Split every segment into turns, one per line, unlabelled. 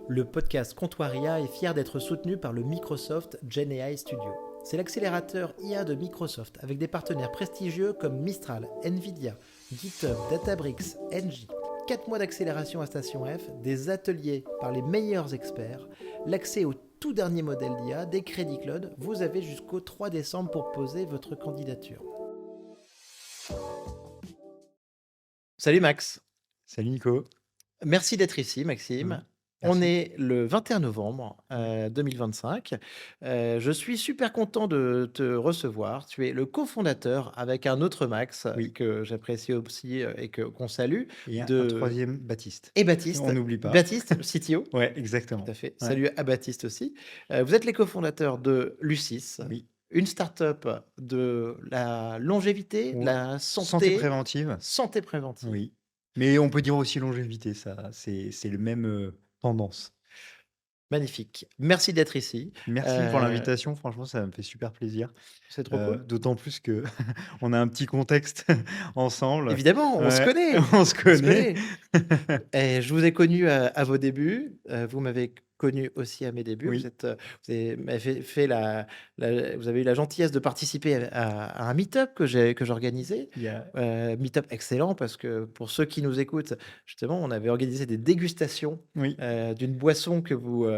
Le podcast Comptoiria est fier d'être soutenu par le Microsoft GenAI Studio. C'est l'accélérateur IA de Microsoft avec des partenaires prestigieux comme Mistral, Nvidia, GitHub, Databricks, Engie. 4 mois d'accélération à Station F, des ateliers par les meilleurs experts, l'accès au tout dernier modèle d'IA, des crédits cloud. Vous avez jusqu'au 3 décembre pour poser votre candidature. Salut Max.
Salut Nico.
Merci d'être ici, Maxime. On
Merci.
est le 21 novembre 2025. Je suis super content de te recevoir. Tu es le cofondateur avec un autre Max
Oui,
que j'apprécie aussi et qu'on salue
et un
de
troisième Baptiste.
et Baptiste.
On n'oublie pas.
Baptiste, le CTO.
Ouais,
Tout
exactement.
à fait.
Ouais,
Salut à Baptiste aussi. Vous êtes les cofondateurs de Lucis,
oui.
une start-up de la longévité, de
Ou
la
santé
santé,
préventive,
santé préventive.
oui. Mais on peut dire aussi longévité, ça, c'est le même tendance.
Magnifique. Merci d'être ici.
Merci pour
Euh,
l'invitation, franchement, ça me fait super plaisir.
c'est trop cool.
D'autant plus que on a un petit contexte ensemble.
Évidemment, on se
Ouais,
connaît,
on se
on se
connaît.
connaît. Et je vous ai connu à vos débuts, vous m'avez connu aussi à mes débuts.
Oui,
Vous avez m'avez fait vous avez eu la gentillesse de participer à un meet-up que j'organisais.
il y a,
Meet-up excellent parce que pour ceux qui nous écoutent, justement, on avait organisé des dégustations,
oui,
d'une boisson que vous,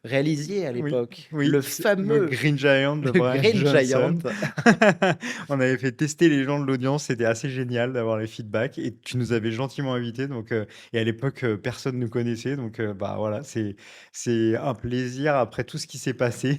réalisiez à
oui,
l'époque,
oui,
le
le
fameux,
Green Giant de
le
Brian
Green Giant.
Johnson. On avait fait tester les gens de l'audience, c'était assez génial d'avoir les feedbacks et tu nous avais gentiment invités donc et à l'époque, personne ne nous connaissait donc bah, voilà, c'est un plaisir après tout ce qui s'est passé,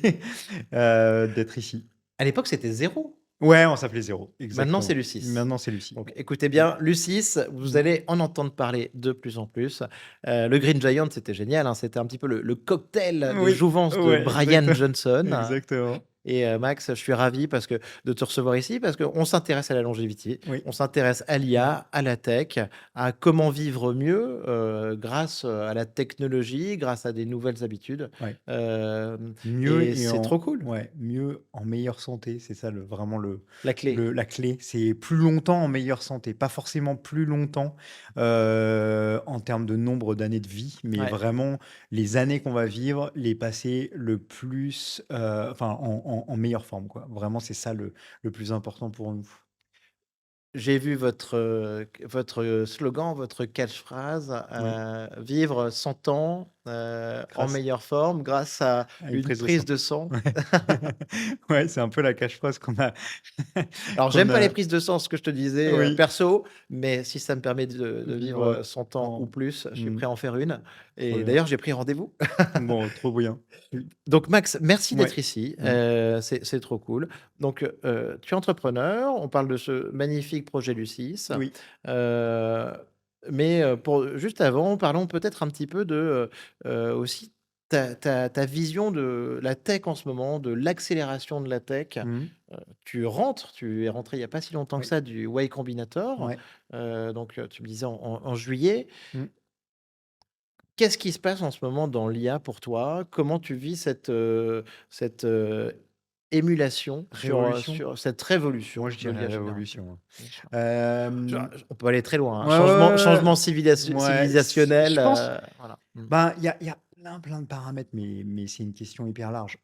d'être ici.
À l'époque, c'était zéro.
Ouais, on s'appelait Zéro,
Maintenant, c'est
exactement.
Lucis.
Maintenant, c'est Lucie,
Donc
ouais.
écoutez
Mmh.
bien, Lucis, vous
Mmh.
allez en entendre parler de plus en plus. Le Green Giant, c'était génial, hein, c'était un petit peu le cocktail de
Oui,
jouvence de
ouais,
Brian
exactement,
Johnson.
exactement.
Et Max, je suis ravi de te recevoir ici parce qu'on s'intéresse à la longévité,
Oui.
on s'intéresse à l'IA, à la tech, à comment vivre mieux grâce à la technologie, grâce à des nouvelles habitudes.
Ouais. Mieux
Et
et
c'est trop
en
cool,
ouais, mieux en meilleure santé, c'est ça vraiment
la clé.
la clé. C'est plus longtemps en meilleure santé, pas forcément plus longtemps, en termes de nombre d'années de vie, mais
Ouais.
vraiment les années qu'on va vivre, les passer le plus, enfin en meilleure forme, quoi. Vraiment, c'est ça le plus important pour nous.
J'ai vu votre slogan, votre catchphrase,
Oui,
«Vivre 100 ans, en
grâce
meilleure forme grâce à
à une
une
prise de
prise
sang.
de sang».
Ouais. Ouais, c'est un peu la catchphrase qu'on a
Alors
qu'on
j'aime pas les
a
prises de sang, ce que je te disais,
oui,
perso, mais si ça me permet de vivre,
vivre,
100 ans ou
en
plus, je suis
mmh,
prêt à en faire une
trop
et
bien.
d'ailleurs j'ai pris rendez-vous.
Bon, trop bien. Oui.
Donc Max, merci d'être
Ouais.
ici,
Mmh.
c'est trop cool. Donc tu es entrepreneur, on parle de ce magnifique projet Lucis,
Oui.
heu, mais pour juste avant, parlons peut-être un petit peu de, aussi ta vision de la tech en ce moment, de l'accélération de la tech.
Mmh mh.
Tu es rentré il y a pas si longtemps que
Oui.
ça du Y Combinator,
Ouais.
donc tu me disais en juillet.
Mmh.
Qu'est-ce qui se passe en ce moment dans l'IA pour toi? Comment tu vis cette émulation
Révolution?
sur cette
Moi,
révolution
je
de
dirais
l'IA générative?
révolution,
Bien sûr.
hein.
On peut aller très loin, hein.
Ouais, ouais, ouais,
Changement
ouais. Ouais,
civilisationnel,
je pense,
voilà.
ben, il y a plein de paramètres, mais c'est une question hyper large.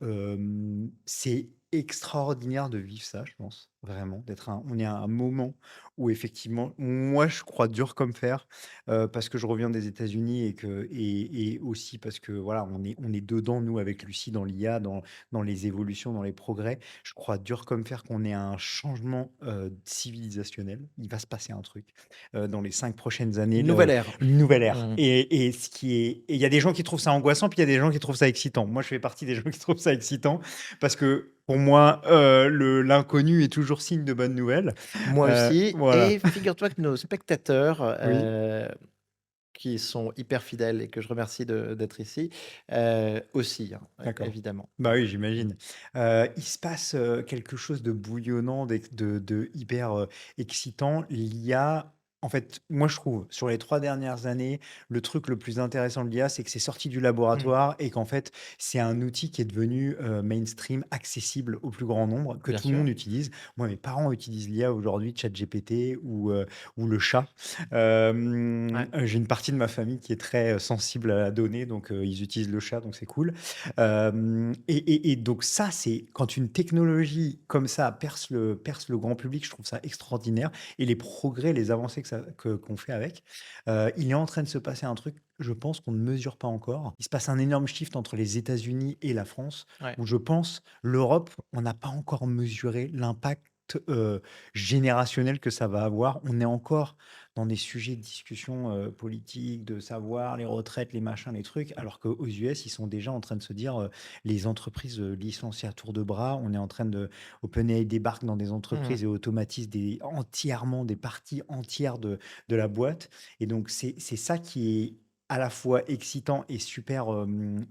C'est extraordinaire de vivre ça, je pense, vraiment, on est à un moment où effectivement, moi, je crois dur comme fer, parce que je reviens des États-Unis et aussi parce que, voilà, on est dedans, nous, avec Lucie, dans l'IA, dans les évolutions, dans les progrès. Je crois dur comme fer qu'on est à un changement, civilisationnel. Il va se passer un truc, dans les 5 prochaines années.
Une nouvelle ère.
Une nouvelle ère.
Mmh.
Et ce qui est, et il y a des gens qui trouvent ça angoissant, puis il y a des gens qui trouvent ça excitant. Moi, je fais partie des gens qui trouvent ça excitant parce que pour moi, l'inconnu est toujours signe de bonne nouvelle.
Moi aussi
Voilà.
et figure-toi que nos spectateurs,
Oui.
qui sont hyper fidèles et que je remercie d'être ici, aussi, hein,
D'accord.
évidemment.
Bah oui,
Mmh.
j'imagine. Il se passe quelque chose de bouillonnant, de hyper excitant. L'IA en fait, moi, je trouve, sur les 3 dernières années, le truc le plus intéressant de l'IA, c'est que c'est sorti du
Mmh.
laboratoire et qu'en fait, c'est un outil qui est devenu, mainstream, accessible au plus grand nombre, que
Bien
tout le
sûr.
monde utilise. Moi, mes parents utilisent l'IA aujourd'hui, ChatGPT ou le chat.
Ouais.
J'ai une partie de ma famille qui est très, sensible à la donnée, donc ils utilisent le chat, donc c'est cool. Et donc ça, c'est quand une technologie comme ça perce le grand public, je trouve ça extraordinaire et les progrès, les avancées qu'on fait avec. Il est en train de se passer un truc, je pense, qu'on ne mesure pas encore. Il se passe un énorme shift entre les États-Unis et la France,
Ouais.
où je pense l'Europe, on n'a pas encore mesuré l'impact générationnel que ça va avoir. On est encore dans des sujets de discussion politique, de savoir les retraites, les machins, les trucs, alors qu'aux US, ils sont déjà en train de se dire les entreprises licencient à tour de bras. On est en train de OpenAI débarque dans des
Mmh.
entreprises et automatise entièrement des parties entières de la boîte. Et donc, c'est ça qui est à la fois excitant et super,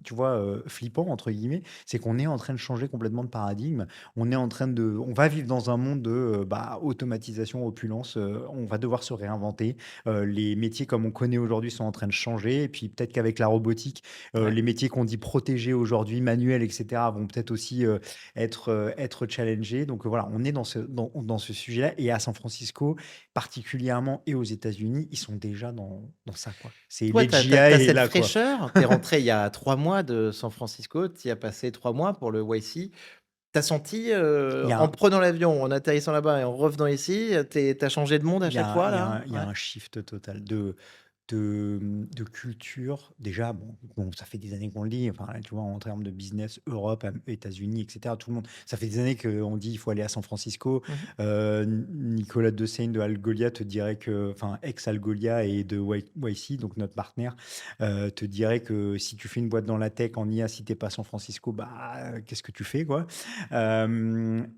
tu vois, flippant, entre guillemets, c'est qu'on est en train de changer complètement de paradigme. On va vivre dans un monde de automatisation, opulence. On va devoir se réinventer. Les métiers comme on connaît aujourd'hui sont en train de changer. Et puis peut-être qu'avec la robotique,
Ouais.
les métiers qu'on dit protégés aujourd'hui, manuels, etc., vont peut-être aussi être challengé. Donc voilà, on est dans ce sujet-là. Et à San Francisco, particulièrement, et aux États-Unis, ils sont déjà dans ça, quoi. C'est
Toi, tu
l'AGI
as
est
cette
là, quoi.
fraîcheur. Tu es rentré il y a 3 mois de San Francisco, tu y as passé 3 mois pour le YC. Tu as senti,
Il y a
en
un,
prenant l'avion, en atterrissant là-bas et en revenant ici, tu as changé de monde à
il y
chaque
a, un-
fois
il y a
là?
un, il y a
Ouais.
un shift total de culture. Déjà, bon, ça fait des années qu'on le dit, enfin, là, tu vois, en termes de business, Europe, États-Unis, etc., tout le monde, ça fait des années qu'on dit il faut aller à San Francisco.
Mmh.
Nicolas Desailly de Algolia te dirait que, enfin, ex-Algolia et de YC, donc notre partenaire, te dirait que si tu fais une boîte dans la tech en IA, si t'es pas à San Francisco, qu'est-ce que tu fais, quoi?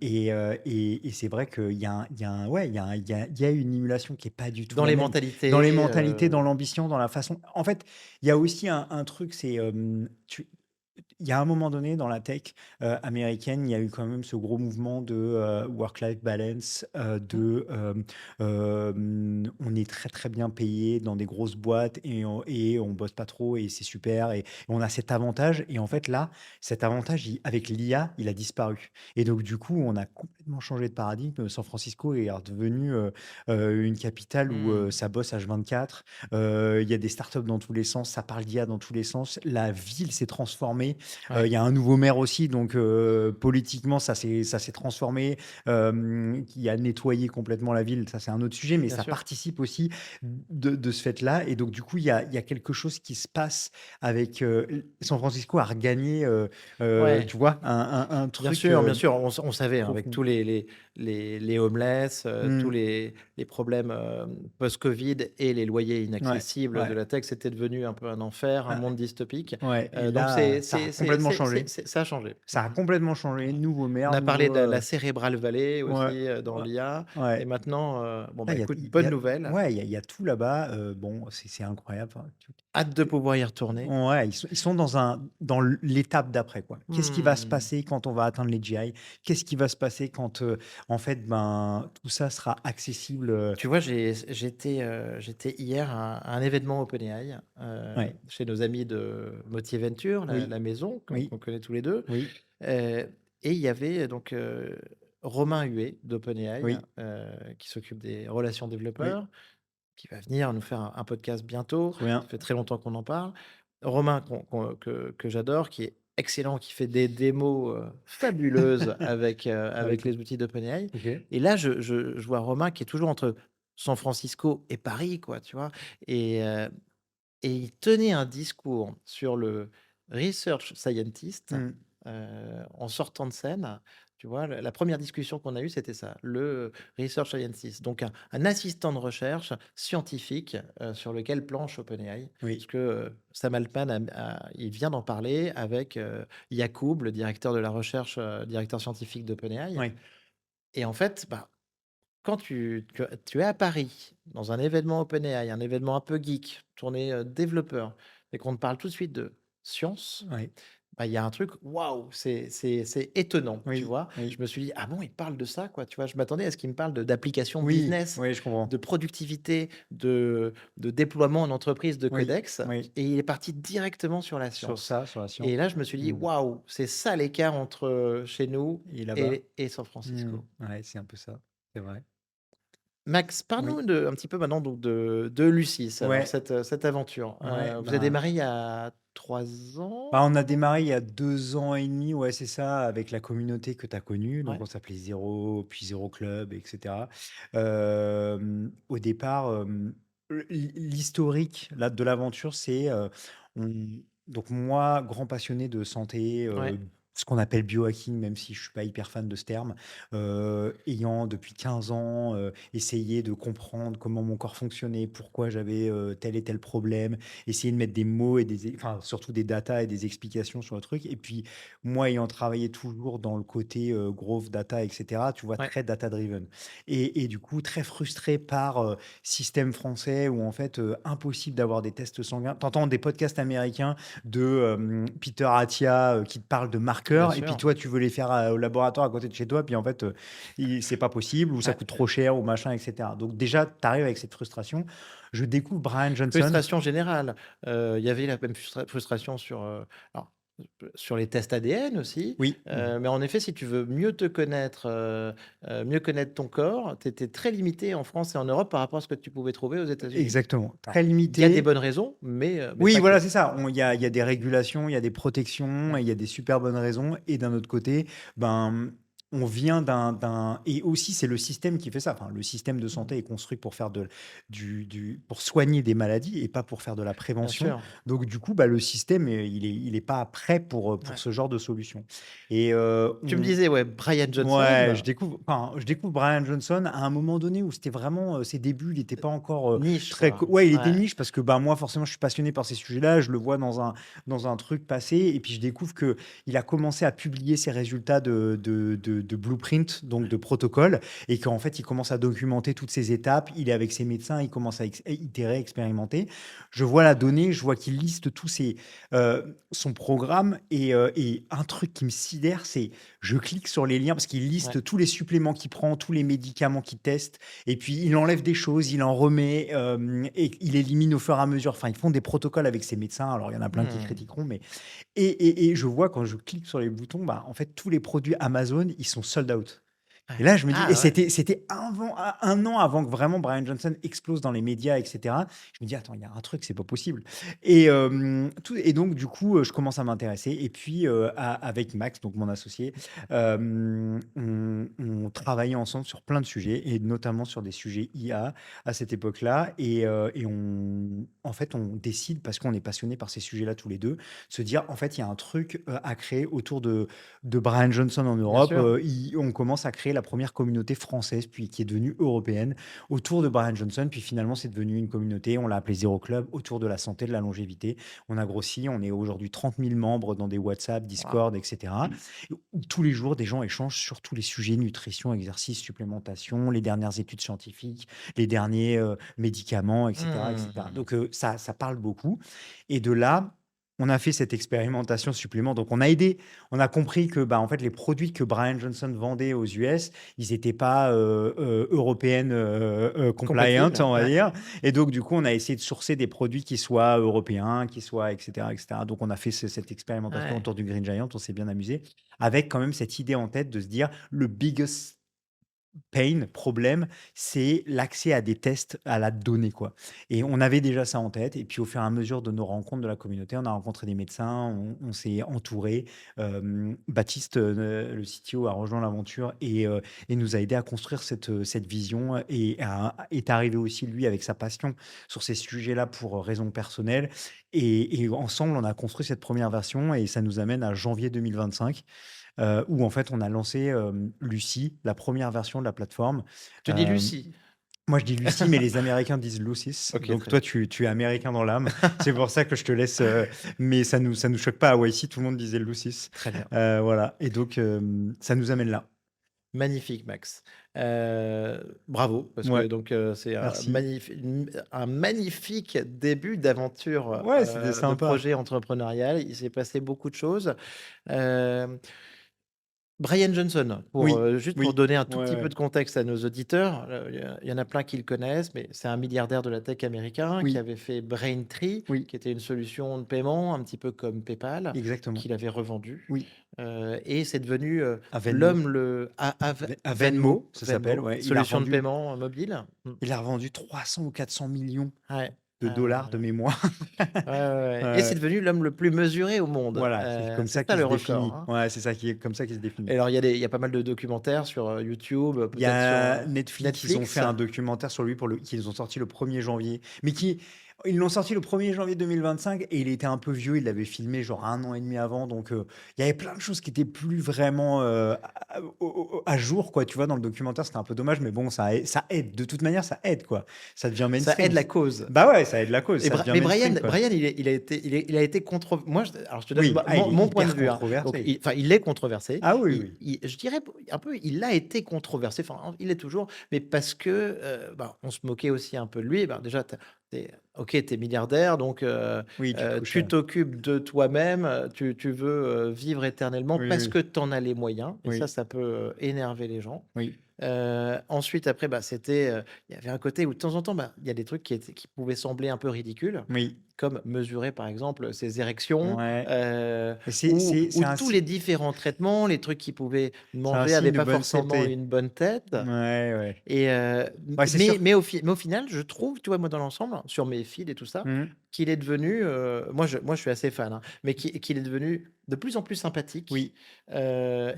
Et c'est vrai qu'il y a, il y a ouais, il y a une émulation qui est pas du tout
Dans
la
les
même dans les
mentalités,
mentalités, dans l'ambition, dans la façon. En fait, il y a aussi un truc, c'est il y a un moment donné dans la tech américaine, il y a eu quand même ce gros mouvement de work-life balance,
mmh,
on est très très bien payé dans des grosses boîtes et on bosse pas trop et c'est super et on a cet avantage. Et en fait là, cet avantage, avec l'IA, il a disparu. Et donc du coup, on a complètement changé de paradigme. San Francisco est redevenu une capitale où
mmh,
ça bosse H24. Il y a des startups dans tous les sens, ça parle d'IA dans tous les sens. La ville s'est transformée. Il
ouais,
y a un nouveau maire aussi, donc politiquement, ça s'est transformé, qui a nettoyé complètement la ville. Ça, c'est un autre sujet, mais
bien
ça
sûr.
participe aussi de ce fait-là. Et donc, du coup, il y a quelque chose qui se passe avec San Francisco a regagné,
Ouais.
tu vois, un truc
Bien sûr, on savait, hein, avec
profond.
tous les homeless, tous
Mm.
les problèmes, post-covid et les loyers
Ouais,
inaccessibles de
ouais,
la tech, c'était devenu un peu un enfer, un
ouais,
monde dystopique.
ouais. Et
Donc
là, ça a complètement changé.
ça a changé.
Ça a complètement changé.
Ouais.
Nouveau
On
maire,
a parlé
nouveau.
de la Cérébral Valley
Ouais,
aussi, dans
ouais,
l'IA et
ouais.
maintenant, bon,
Là,
bah,
il y a
écoute,
il y
bonne
a
nouvelle,
ouais, il y a tout là-bas, bon, c'est incroyable, enfin,
hâte de pouvoir y retourner.
ouais, ils sont dans l'étape d'après, quoi. Qu'est-ce qui va se
Mmh.
passer quand on va atteindre les GI? Qu'est-ce qui va se passer quand, en fait, tout ça sera accessible,
Tu vois, j'étais hier à un événement OpenAI,
ouais,
chez nos amis de Motier Venture,
oui,
la maison
oui,
qu'on connaît tous les 2,
oui,
heu et il y avait donc, Romain Huet d'OpenAI,
oui,
qui s'occupe des relations
oui,
développeurs, qui va venir nous faire un podcast bientôt.
trop
Ça
bien.
fait très longtemps qu'on en parle. Romain que j'adore, qui est excellent, qui fait des démos, fabuleuses avec
OK,
les outils d'OpenAI
OK.
et là, je vois Romain qui est toujours entre San Francisco et Paris, quoi, tu vois? Et il tenait un discours sur le research scientist,
Mmh,
en sortant de scène, tu vois? La 1re discussion qu'on a eue, c'était ça, le research scientist, donc un assistant de recherche scientifique, sur lequel planche OpenAI. Parce
oui,
que, Sam Altman il vient d'en parler avec, Yacoub, le directeur de la recherche, directeur scientifique d'OpenAI
oui,
et en fait, bah, quand tu es à Paris, dans un événement OpenAI, un événement un peu geek, tourné, développeur et qu'on te parle tout de suite de science,
oui,
bah, il y a un truc, waouh, c'est étonnant, tu
Oui,
vois? Je
oui.
me suis dit: «Ah bon, il parle de ça, quoi?» Tu vois? Je m'attendais à ce qu'il me parle d'applications
Oui,
business,
oui, je comprends.
de productivité, de déploiement en entreprise de
Oui,
Codex
oui.
et il est parti directement sur la
Sur
science
ça, sur la
et
science.
là, je me suis dit:
Mmh.
«Waouh, c'est ça l'écart entre, chez nous
Et là-bas?
et San
Mmh.
Francisco».
Ouais, c'est un peu ça, c'est vrai.
Max,
Oui.
parle-nous un petit peu maintenant donc de Lucis, alors
Ouais,
cette aventure.
ouais,
Vous avez
bah
démarré il y a 3
bah,
ans?
on a démarré il y a 2 ans et demi, ouais, c'est ça, avec la communauté que tu as connue. Donc
Ouais,
on s'appelait Zéro, puis Zéro Club et cetera. Au départ, l'historique là de l'aventure, c'est, on donc moi, grand passionné de santé,
ouais,
ce qu'on appelle biohacking, même si je suis pas hyper fan de ce terme, ayant depuis 15 ans, essayé de comprendre comment mon corps fonctionnait, pourquoi j'avais, tel et tel problème, essayer de mettre des mots et enfin, surtout des datas et des explications sur le truc. Et puis, moi, ayant travaillé toujours dans le côté growth data, etc., tu vois,
ouais.
très data driven. Et du coup, très frustré par système français où en fait, impossible d'avoir des tests sanguins. T'entends des podcasts américains de Peter Attia qui te parle de
Bien
marqueurs, et puis
sûr.
toi, tu veux les faire au laboratoire à côté de chez toi, puis en fait, c'est pas possible, ou ça
Ouais.
coûte trop cher, ou machin, etc. Donc, déjà, tu arrives avec cette frustration. Je découvre Brian Johnson.
Frustration générale. Il y avait la même frustration sur, alors, sur les tests ADN aussi,
Oui.
mais en effet, si tu veux mieux te connaître, mieux connaître ton corps, tu étais très limité en France et en Europe par rapport à ce que tu pouvais trouver aux États-Unis.
Exactement,
Alors,
très
il y a des
limité.
bonnes raisons, mais
Oui,
pas que.
voilà, c'est ça. Il y a des régulations, il y a des protections,
Ouais.
et il y a des super bonnes raisons. Et d'un autre côté, ben, on vient et aussi, c'est le système qui fait ça. Enfin, le système de
Mmh.
santé est construit pour faire pour soigner des maladies et pas pour faire de la
Bien
prévention.
sûr.
Donc, du coup, bah, le système, il est pas prêt pour
Ouais.
ce genre de solution. Et
Tu me disais, ouais, Brian
ouais,
Johnson,
je découvre Brian Johnson à un moment donné où c'était vraiment, ses débuts, il était pas encore,
niche
très
quoi.
co ouais, il était
Ouais.
niche parce que, bah, moi forcément je suis passionné par ces sujets-là, je le vois dans un truc passer, et puis je découvre que il a commencé à publier ses résultats de blueprint, donc de protocole, et qu'en fait il commence à documenter toutes ces étapes. Il est avec ses médecins, il commence à itérer, expérimenter. Je vois la donnée, je vois qu'il liste son programme, et un truc qui me sidère, c'est je clique sur les liens parce qu'il
Ouais.
liste tous les suppléments qu'il prend, tous les médicaments qu'il teste, et puis il enlève des choses, il en remet, et il élimine au fur et à mesure. Enfin, ils font des protocoles avec ses médecins. Alors, il y en a plein qui
Mmh.
critiqueront, mais et je vois quand je clique sur les boutons, bah, en fait, tous les produits Amazon, ils sont sold out. Et
Ouais.
là, je me dis, et
Ah ouais.
c'était un an avant que vraiment Brian Johnson explose dans les médias, etc. Je me dis, attends, il y a un truc, c'est pas possible. Et donc, du coup, je commence à m'intéresser. Et puis, avec Max, donc mon associé, on travaillait ensemble sur plein de sujets, et notamment sur des sujets IA à cette époque-là. Et en fait, on décide, parce qu'on est passionné par ces sujets-là tous les deux, de se dire, en fait, il y a un truc à créer autour de Brian Johnson en
Bien
Europe.
sûr.
On commence à créer la première communauté française, puis qui est devenue européenne, autour de Brian Johnson. Puis finalement, c'est devenu une communauté, on l'a appelée Zéro Club, autour de la santé, de la longévité. On a grossi, on est aujourd'hui 30 000 membres dans des WhatsApp,
Waouh.
Discord, etc. Où tous les jours, des gens échangent sur tous les sujets: nutrition, exercice, supplémentation, les dernières études scientifiques, les derniers médicaments, etc., etc.
Mmh.
Donc ça parle beaucoup. Et de là, on a fait cette expérimentation supplément. Donc on a compris que, bah, en fait, les produits que Brian Johnson vendait aux US, ils étaient pas, européennes, compliant,
Compatible?
on va
Ouais.
dire. Et donc du coup, on a essayé de sourcer des produits qui soient européens, qui soient, et cetera, et cetera. Donc on a fait cette expérimentation
Ouais.
autour du Green Giant, on s'est bien amusé, avec quand même cette idée en tête de se dire: «Le biggest problème, c'est l'accès à des tests, à la donnée, quoi». Et on avait déjà ça en tête, et puis au fur et à mesure de nos rencontres de la communauté, on a rencontré des médecins, on s'est entouré. Baptiste, le CTO, a rejoint l'aventure, et nous a aidé à construire cette vision, est arrivé aussi lui avec sa passion sur ces sujets-là pour raisons personnelles, et ensemble, on a construit cette première version, et ça nous amène à janvier 2025, où en fait on a lancé, Lucie, la première version de la plateforme.
Tu dis
Hem,
Lucie?
Moi je dis Lucie, mais les Américains disent Lucis,
OK,
donc
très
toi
bien.
tu es américain dans l'âme. C'est pour ça que je te laisse, mais ça nous choque pas. À YC, tout le monde disait Lucis.
Très bien.
Voilà, et donc ça nous amène là.
Magnifique, Max. Bravo, parce que
Ouais,
donc c'est
merci.
un magnifique début d'aventure,
Ouais, c'était
de
sympa.
projet entrepreneurial. Il s'est passé beaucoup de choses. Hem Brian Johnson, pour,
Oui,
juste pour
oui,
donner un tout
ouais,
petit peu
ouais.
de contexte à nos auditeurs, il y en a plein qui le connaissent, mais c'est un milliardaire de la tech américain qui
Oui,
avait fait Braintree,
oui,
qui était une solution de paiement un petit peu comme PayPal,
exactement.
qu'il avait revendue,
Oui,
et c'est devenu,
à Venmo.
l'homme le à
À
Venmo,
Venmo, ça s'appelle, ouais.
solution de paiement mobile.
Il a revendu 300 ou 400 millions
Ouais,
de dollars de mémoire.
ouais, ouais, ouais, et c'est
Ouais,
devenu l'homme le plus mesuré au monde,
voilà, c'est comme ça
c'est ça
qu'il
le
se
record,
définit.
hein.
Ouais, c'est ça qui est comme ça qu'il se définit.
Et alors il y a pas mal de documentaires sur, YouTube,
Il y
peut-être sur,
a Netflix, ils ont fait
Netflix.
un documentaire sur lui qu'ils ont sorti le 1er janvier, mais qui ils l'ont sorti le 1er janvier 2025 et il était un peu vieux, il l'avait filmé genre 1 an et demi avant, donc il y avait plein de choses qui étaient plus vraiment, à jour quoi, tu vois? Dans le documentaire, c'était un peu dommage, mais bon, ça aide. De toute manière, ça aide quoi. Ça devient
Ça aide
mainstream.
la cause.
Bah ouais, ça aide la cause,
Et
ça devient
Mais
mainstream quoi.
Brian, il a été moi, alors je te donne
Oui, ah, il est
mon point de
hyper
vue, hein. Donc,
controversé.
enfin, il est controversé.
Ah oui, oui.
Je dirais un peu, il a été controversé. Enfin, il est toujours, mais parce que, bah, on se moquait aussi un peu de lui. Ben, déjà, ok, t'es milliardaire, donc
Oui, tu te couches
tu
à
t'occupes de toi-même, tu veux vivre éternellement
oui,
parce que
oui,
tu en as les moyens. Et
oui,
ça peut énerver les gens.
oui,
Ensuite, après, bah, il y avait un côté où de temps en temps, bah, il y a des trucs qui pouvaient sembler un peu ridicules,
oui,
comme mesurer, par exemple, ses érections,
ouais. Mais
ou tous les différents traitements, les trucs qu'il pouvait
c'est un
manger
signe
avaient
de
pas
bonne
forcément
santé.
une bonne tête.
Ouais, ouais.
Et
Ouais, c'est sûr.
mais au final, je trouve, tu vois, moi, dans l'ensemble, sur mes feeds et tout ça,
Mmh.
qu'il est devenu, moi je suis assez fan, hein, mais qu'il est devenu de plus en plus sympathique,
Oui. Mmh.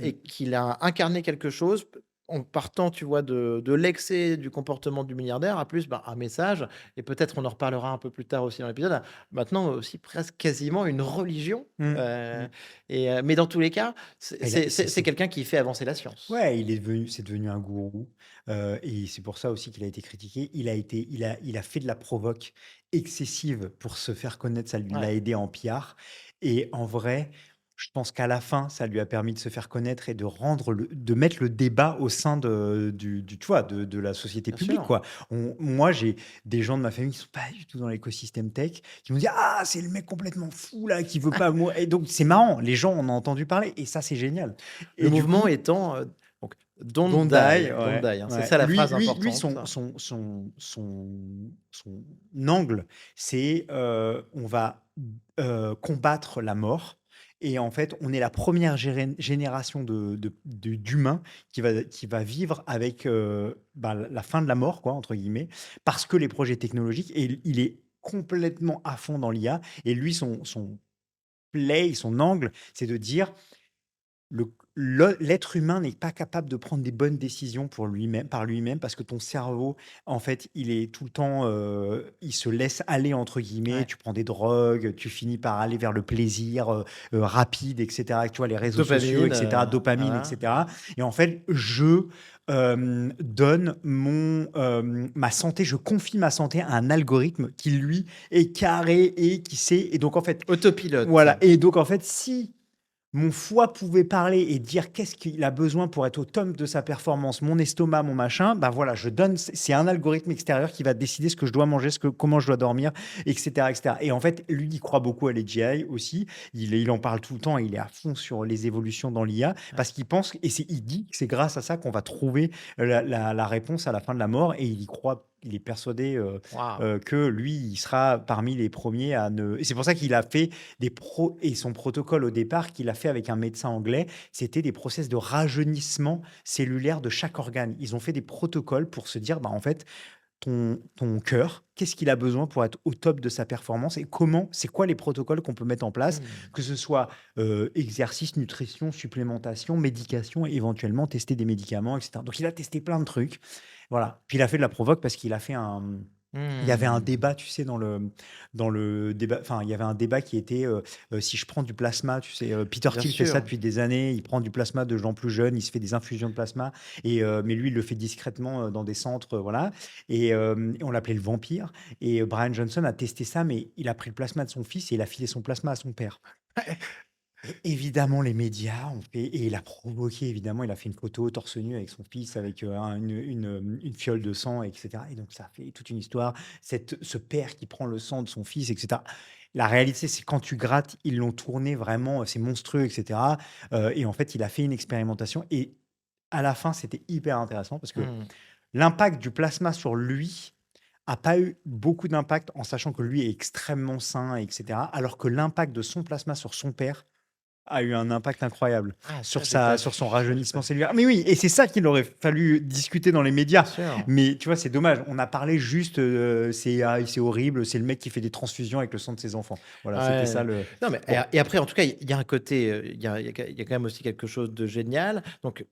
et qu'il a incarné quelque chose en partant, tu vois, de l'excès du comportement du milliardaire à plus, bah, un message, et peut-être on en reparlera un peu plus tard aussi dans l'épisode, maintenant aussi presque quasiment une religion,
Mmh. Mmh.
mais dans tous les cas,
Ah, il a
c'est quelqu'un qui fait avancer la science.
ouais, c'est devenu un gourou, et c'est pour ça aussi qu'il a été critiqué. Il a fait de la provoque excessive pour se faire connaître, ça l'a
Ouais,
aidé en PR et en vrai, je pense qu'à la fin, ça lui a permis de se faire connaître et de mettre le débat au sein du tu vois, de la société
bien
publique,
sûr.
quoi. Moi, j'ai des gens de ma famille qui sont pas du tout dans l'écosystème tech, qui m'ont dit: «Ah, c'est le mec complètement fou là, qui veut pas moi» et donc c'est marrant, les gens en ont entendu parler et ça, c'est génial
Le
et du
mouvement
coup
étant, donc
Bondi,
don't
ouais,
die, hein, c'est
ouais.
ça la
Lui
phrase
lui lui
importante.
son angle, c'est, on va, combattre la mort et en fait, on est la première génération d'humains qui va vivre avec, bah, la fin de la mort quoi, entre guillemets, parce que les projets technologiques et il est complètement à fond dans l'IA et lui son play, son angle, c'est de dire l'être humain n'est pas capable de prendre des bonnes décisions pour lui-même par lui-même parce que ton cerveau, en fait, il est tout le temps, il se «laisse aller» entre guillemets.
Ouais,
Tu prends des drogues, tu finis par aller vers le plaisir, rapide et cetera, tu vois? Les réseaux sociaux et
dopamine,
cetera, dopamine et
voilà.
cetera et en fait, donne ma santé je confie ma santé à un algorithme qui, lui, est carré et qui sait et donc en fait
Autopilote.
voilà et donc en fait, si mon foie pouvait parler et dire qu'est-ce qu'il a besoin pour être au top de sa performance, mon estomac, mon machin, bah voilà, je donne, c'est un algorithme extérieur qui va décider ce que je dois manger, comment je dois dormir, etc., etc. Et en fait, lui, il croit beaucoup à l'AGI aussi. Il en parle tout le temps et il est à fond sur les évolutions dans l'IA
Ouais.
parce qu'il pense, et il dit que c'est grâce à ça qu'on va trouver la réponse à la fin de la mort et il y croit. Il est persuadé
Waouh!
que lui, il sera parmi les premiers à ne. Et c'est pour ça qu'il a fait et son protocole au départ qu'il a fait avec un médecin anglais, c'était des process de rajeunissement cellulaire de chaque organe. Ils ont fait des protocoles pour se dire, bah, en fait, ton cœur, qu'est-ce qu'il a besoin pour être au top de sa performance et c'est quoi les protocoles qu'on peut mettre en place,
Mmh.
que ce soit exercice, nutrition, supplémentation, médication, éventuellement tester des médicaments, etc. Donc il a testé plein de trucs. Voilà. Puis il a fait de la provoque parce qu'il a fait il y avait un
Mmh.
débat, tu sais, dans le débat, enfin, il y avait un débat qui était si je prends du plasma, tu sais, Peter
Bien
Thiel fait ça
sûr.
depuis des années, il prend du plasma de gens plus jeunes, il se fait des infusions de plasma, mais lui, il le fait discrètement dans des centres, voilà. Et on l'appelait le vampire. Et Brian Johnson a testé ça, mais il a pris le plasma de son fils et il a filé son plasma à son père. Et évidemment, les médias ont fait et il a provoqué évidemment, il a fait une photo torse nu avec son fils, avec, une fiole de sang et cetera et donc ça a fait toute une histoire. Ce père qui prend le sang de son fils et cetera. La réalité, c'est quand tu grattes, ils l'ont tourné vraiment, c'est monstrueux et cetera, et en fait, il a fait une expérimentation et à la fin, c'était hyper intéressant parce que
Mmh.
l'impact du plasma sur lui a pas eu beaucoup d'impact en sachant que lui est extrêmement sain et cetera, alors que l'impact de son plasma sur son père a eu un impact incroyable
Ah ça,
sur
j'ai pas
sur son
vu. Ça, j'ai pas
rajeunissement
vu.
cellulaire. Mais oui, et c'est ça qu'il aurait fallu discuter dans les
Bien
médias.
sûr.
Mais tu vois, c'est dommage. On a parlé juste, c'est horrible, c'est le mec qui fait des transfusions avec le sang de ses enfants. Voilà, c'était ça
Ouais.
le
Non, mais
bon,
et après, en tout cas, il y a un côté, il y a quand même aussi quelque chose de génial. Donc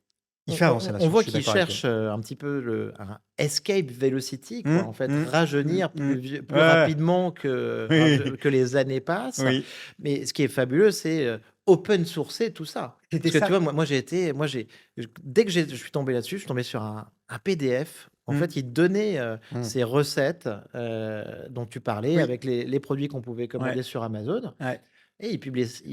il fait avancer la
on
science,
voit
je suis
qu'il
d'accord avec toi.
cherche, un petit peu un escape velocity, quoi,
Mmh,
en fait.
mmh, mmh,
Rajeunir
mmh.
plus
Ouais,
rapidement
oui,
que les années passent.
oui.
Mais ce qui est fabuleux, c'est, open sourcer tout ça.
C'était
Parce que tu
ça.
vois, moi j'ai dès que je suis tombé là-dessus, je suis tombé sur un PDF. En
Mmh,
fait, il donnait,
mmh.
ces recettes, dont tu parlais
Oui,
avec les produits qu'on pouvait
ouais,
commander sur Amazon.
ouais.
Et il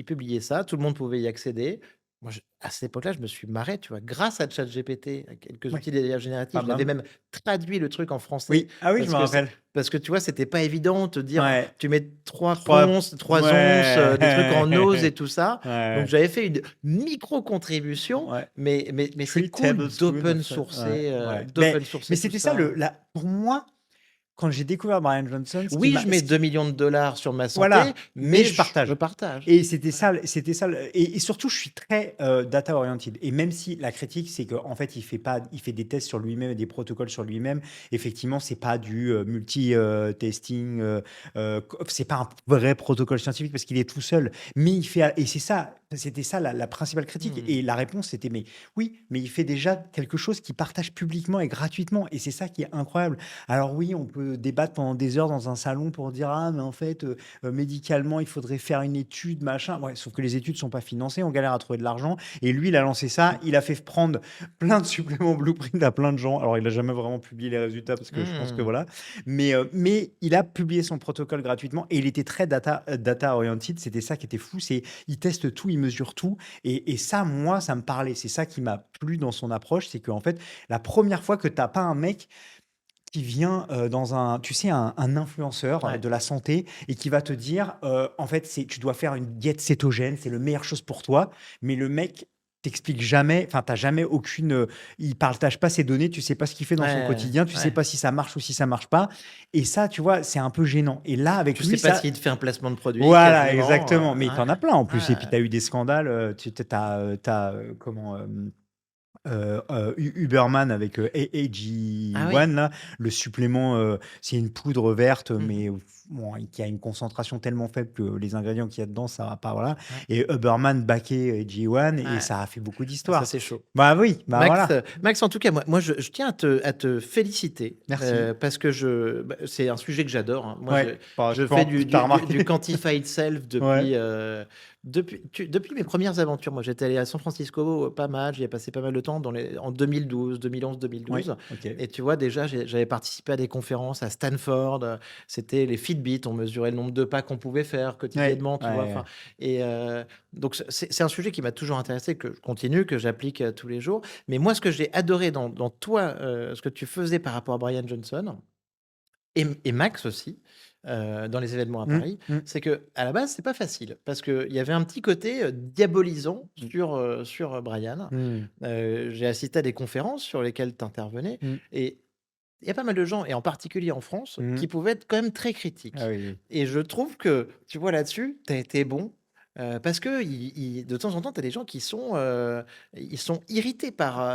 publiait ça, tout le monde pouvait y accéder. Moi, à cette époque-là, je me suis marré, tu vois? Grâce à ChatGPT, à quelques
Ouais,
outils d'IA générative,
bam,
je l'avais
bam.
même traduit le truc en français
Oui, ah oui, je
parce
me
que c'est
rappelle.
parce que tu vois, c'était pas évident de te dire:
Ouais,
«Tu mets
3
3 onces, des trucs en ose et
ouais.
tout ça». Donc
Ouais,
j'avais fait une micro contribution,
ouais.
mais c'est
3
cool
tablespoons of ouais, ouais.
d'open
Mais
sourcer tout
c'était ça
ça.
le la pour moi, quand j'ai découvert Brian Johnson,
Oui, je mets
ce
2
qui
millions de dollars sur ma santé,
voilà, mais
mais
je
je
partage.
partage.
Et
Ouais.
c'était ça le et surtout je suis très, data oriented et même si la critique, c'est qu'en fait, il fait des tests sur lui-même et des protocoles sur lui-même. Effectivement, c'est pas du, multi, testing, co c'est pas un vrai protocole scientifique parce qu'il est tout seul. Mais il fait et c'est ça, c'était ça la principale critique
Mmh.
et la réponse, c'était: «Mais oui, mais il fait déjà quelque chose qu'il partage publiquement et gratuitement» et c'est ça qui est incroyable. Alors oui, on peut débattre pendant des heures dans un salon pour dire: «Ah mais en fait, médicalement, il faudrait faire une étude, machin. Ouais, sauf que les études sont pas financées, on galère à trouver de l'argent. Et lui, il a lancé ça. Il a fait prendre plein de suppléments Blueprint à plein de gens. Alors, il a jamais vraiment publié les résultats parce que je pense que
Mmh.
voilà. Mais il a publié son protocole gratuitement et il était très data oriented. C'était ça qui était fou. C'est il teste tout, il mesure tout. Et ça, moi, ça me parlait. C'est ça qui m'a plu dans son approche. C'est qu'en fait, la première fois que tu n'as pas un mec qui vient, dans un tu sais, un influenceur,
Ouais.
de la santé et qui va te dire, en fait, c'est tu dois faire une diète cétogène, c'est le meilleure chose pour toi. Mais le mec t'explique jamais, enfin, tu jamais aucune, il partage pas ses données, tu sais pas ce qu'il fait dans son
Ouais,
quotidien, tu sais
ouais.
pas si ça marche ou si ça marche pas et ça, tu vois, c'est un peu gênant et là, avec
Tu sais
lui,
pas
ça
s'il te fait un placement de produit
voilà,
quasiment,
exactement, mais tu en as plein en plus et puis
ouais,
tu as eu des scandales, tu as, comment, Uberman avec,
ah oui.
AG1 là, le supplément, c'est une poudre verte,
Mmh.
mais bon, qui a une concentration tellement faible que les ingrédients qu'il y a dedans, ça va pas, voilà
Ouais,
et Uberman backait AG1 et
ouais.
ça a fait beaucoup
Ah ça,
d'histoires.
c'est chaud.
Bah oui, bah voilà.
Max, en tout cas, moi je tiens à te féliciter,
Merci.
parce que c'est un sujet que j'adore, hein. Moi,
Ouais, bah,
je fais
tu as remarqué.
du quantified self
Ouais,
depuis mes premières aventures. Moi, j'étais allé à San Francisco, pas mal, j'y ai passé pas mal de temps en 2012, 2011,
ouais,
2012
OK.
et tu vois, déjà, j'avais participé à des conférences à Stanford, c'était les Fitbit, on mesurait le nombre de pas qu'on pouvait faire
Ouais,
quotidiennement, tu vois? Enfin
ouais,
et donc c'est un sujet qui m'a toujours intéressé, que je continue, que j'applique, tous les jours. Mais moi, ce que j'ai adoré dans toi, ce que tu faisais par rapport à Brian Johnson et Max aussi, dans les événements à
mmh,
Paris,
mmh,
c'est que à la base, c'est pas facile parce qu'il y avait un petit côté, diabolisant
mmh,
sur Brian.
mmh,
J'ai assisté à des conférences sur lesquelles tu intervenais
mmh,
et il y a pas mal de gens et en particulier en France,
mmh.
qui pouvaient être quand même très
Ah
critiques
oui, oui.
et je trouve que, tu vois, là-dessus, tu as été bon, parce que de temps en temps, tu as des gens qui sont, ils sont irrités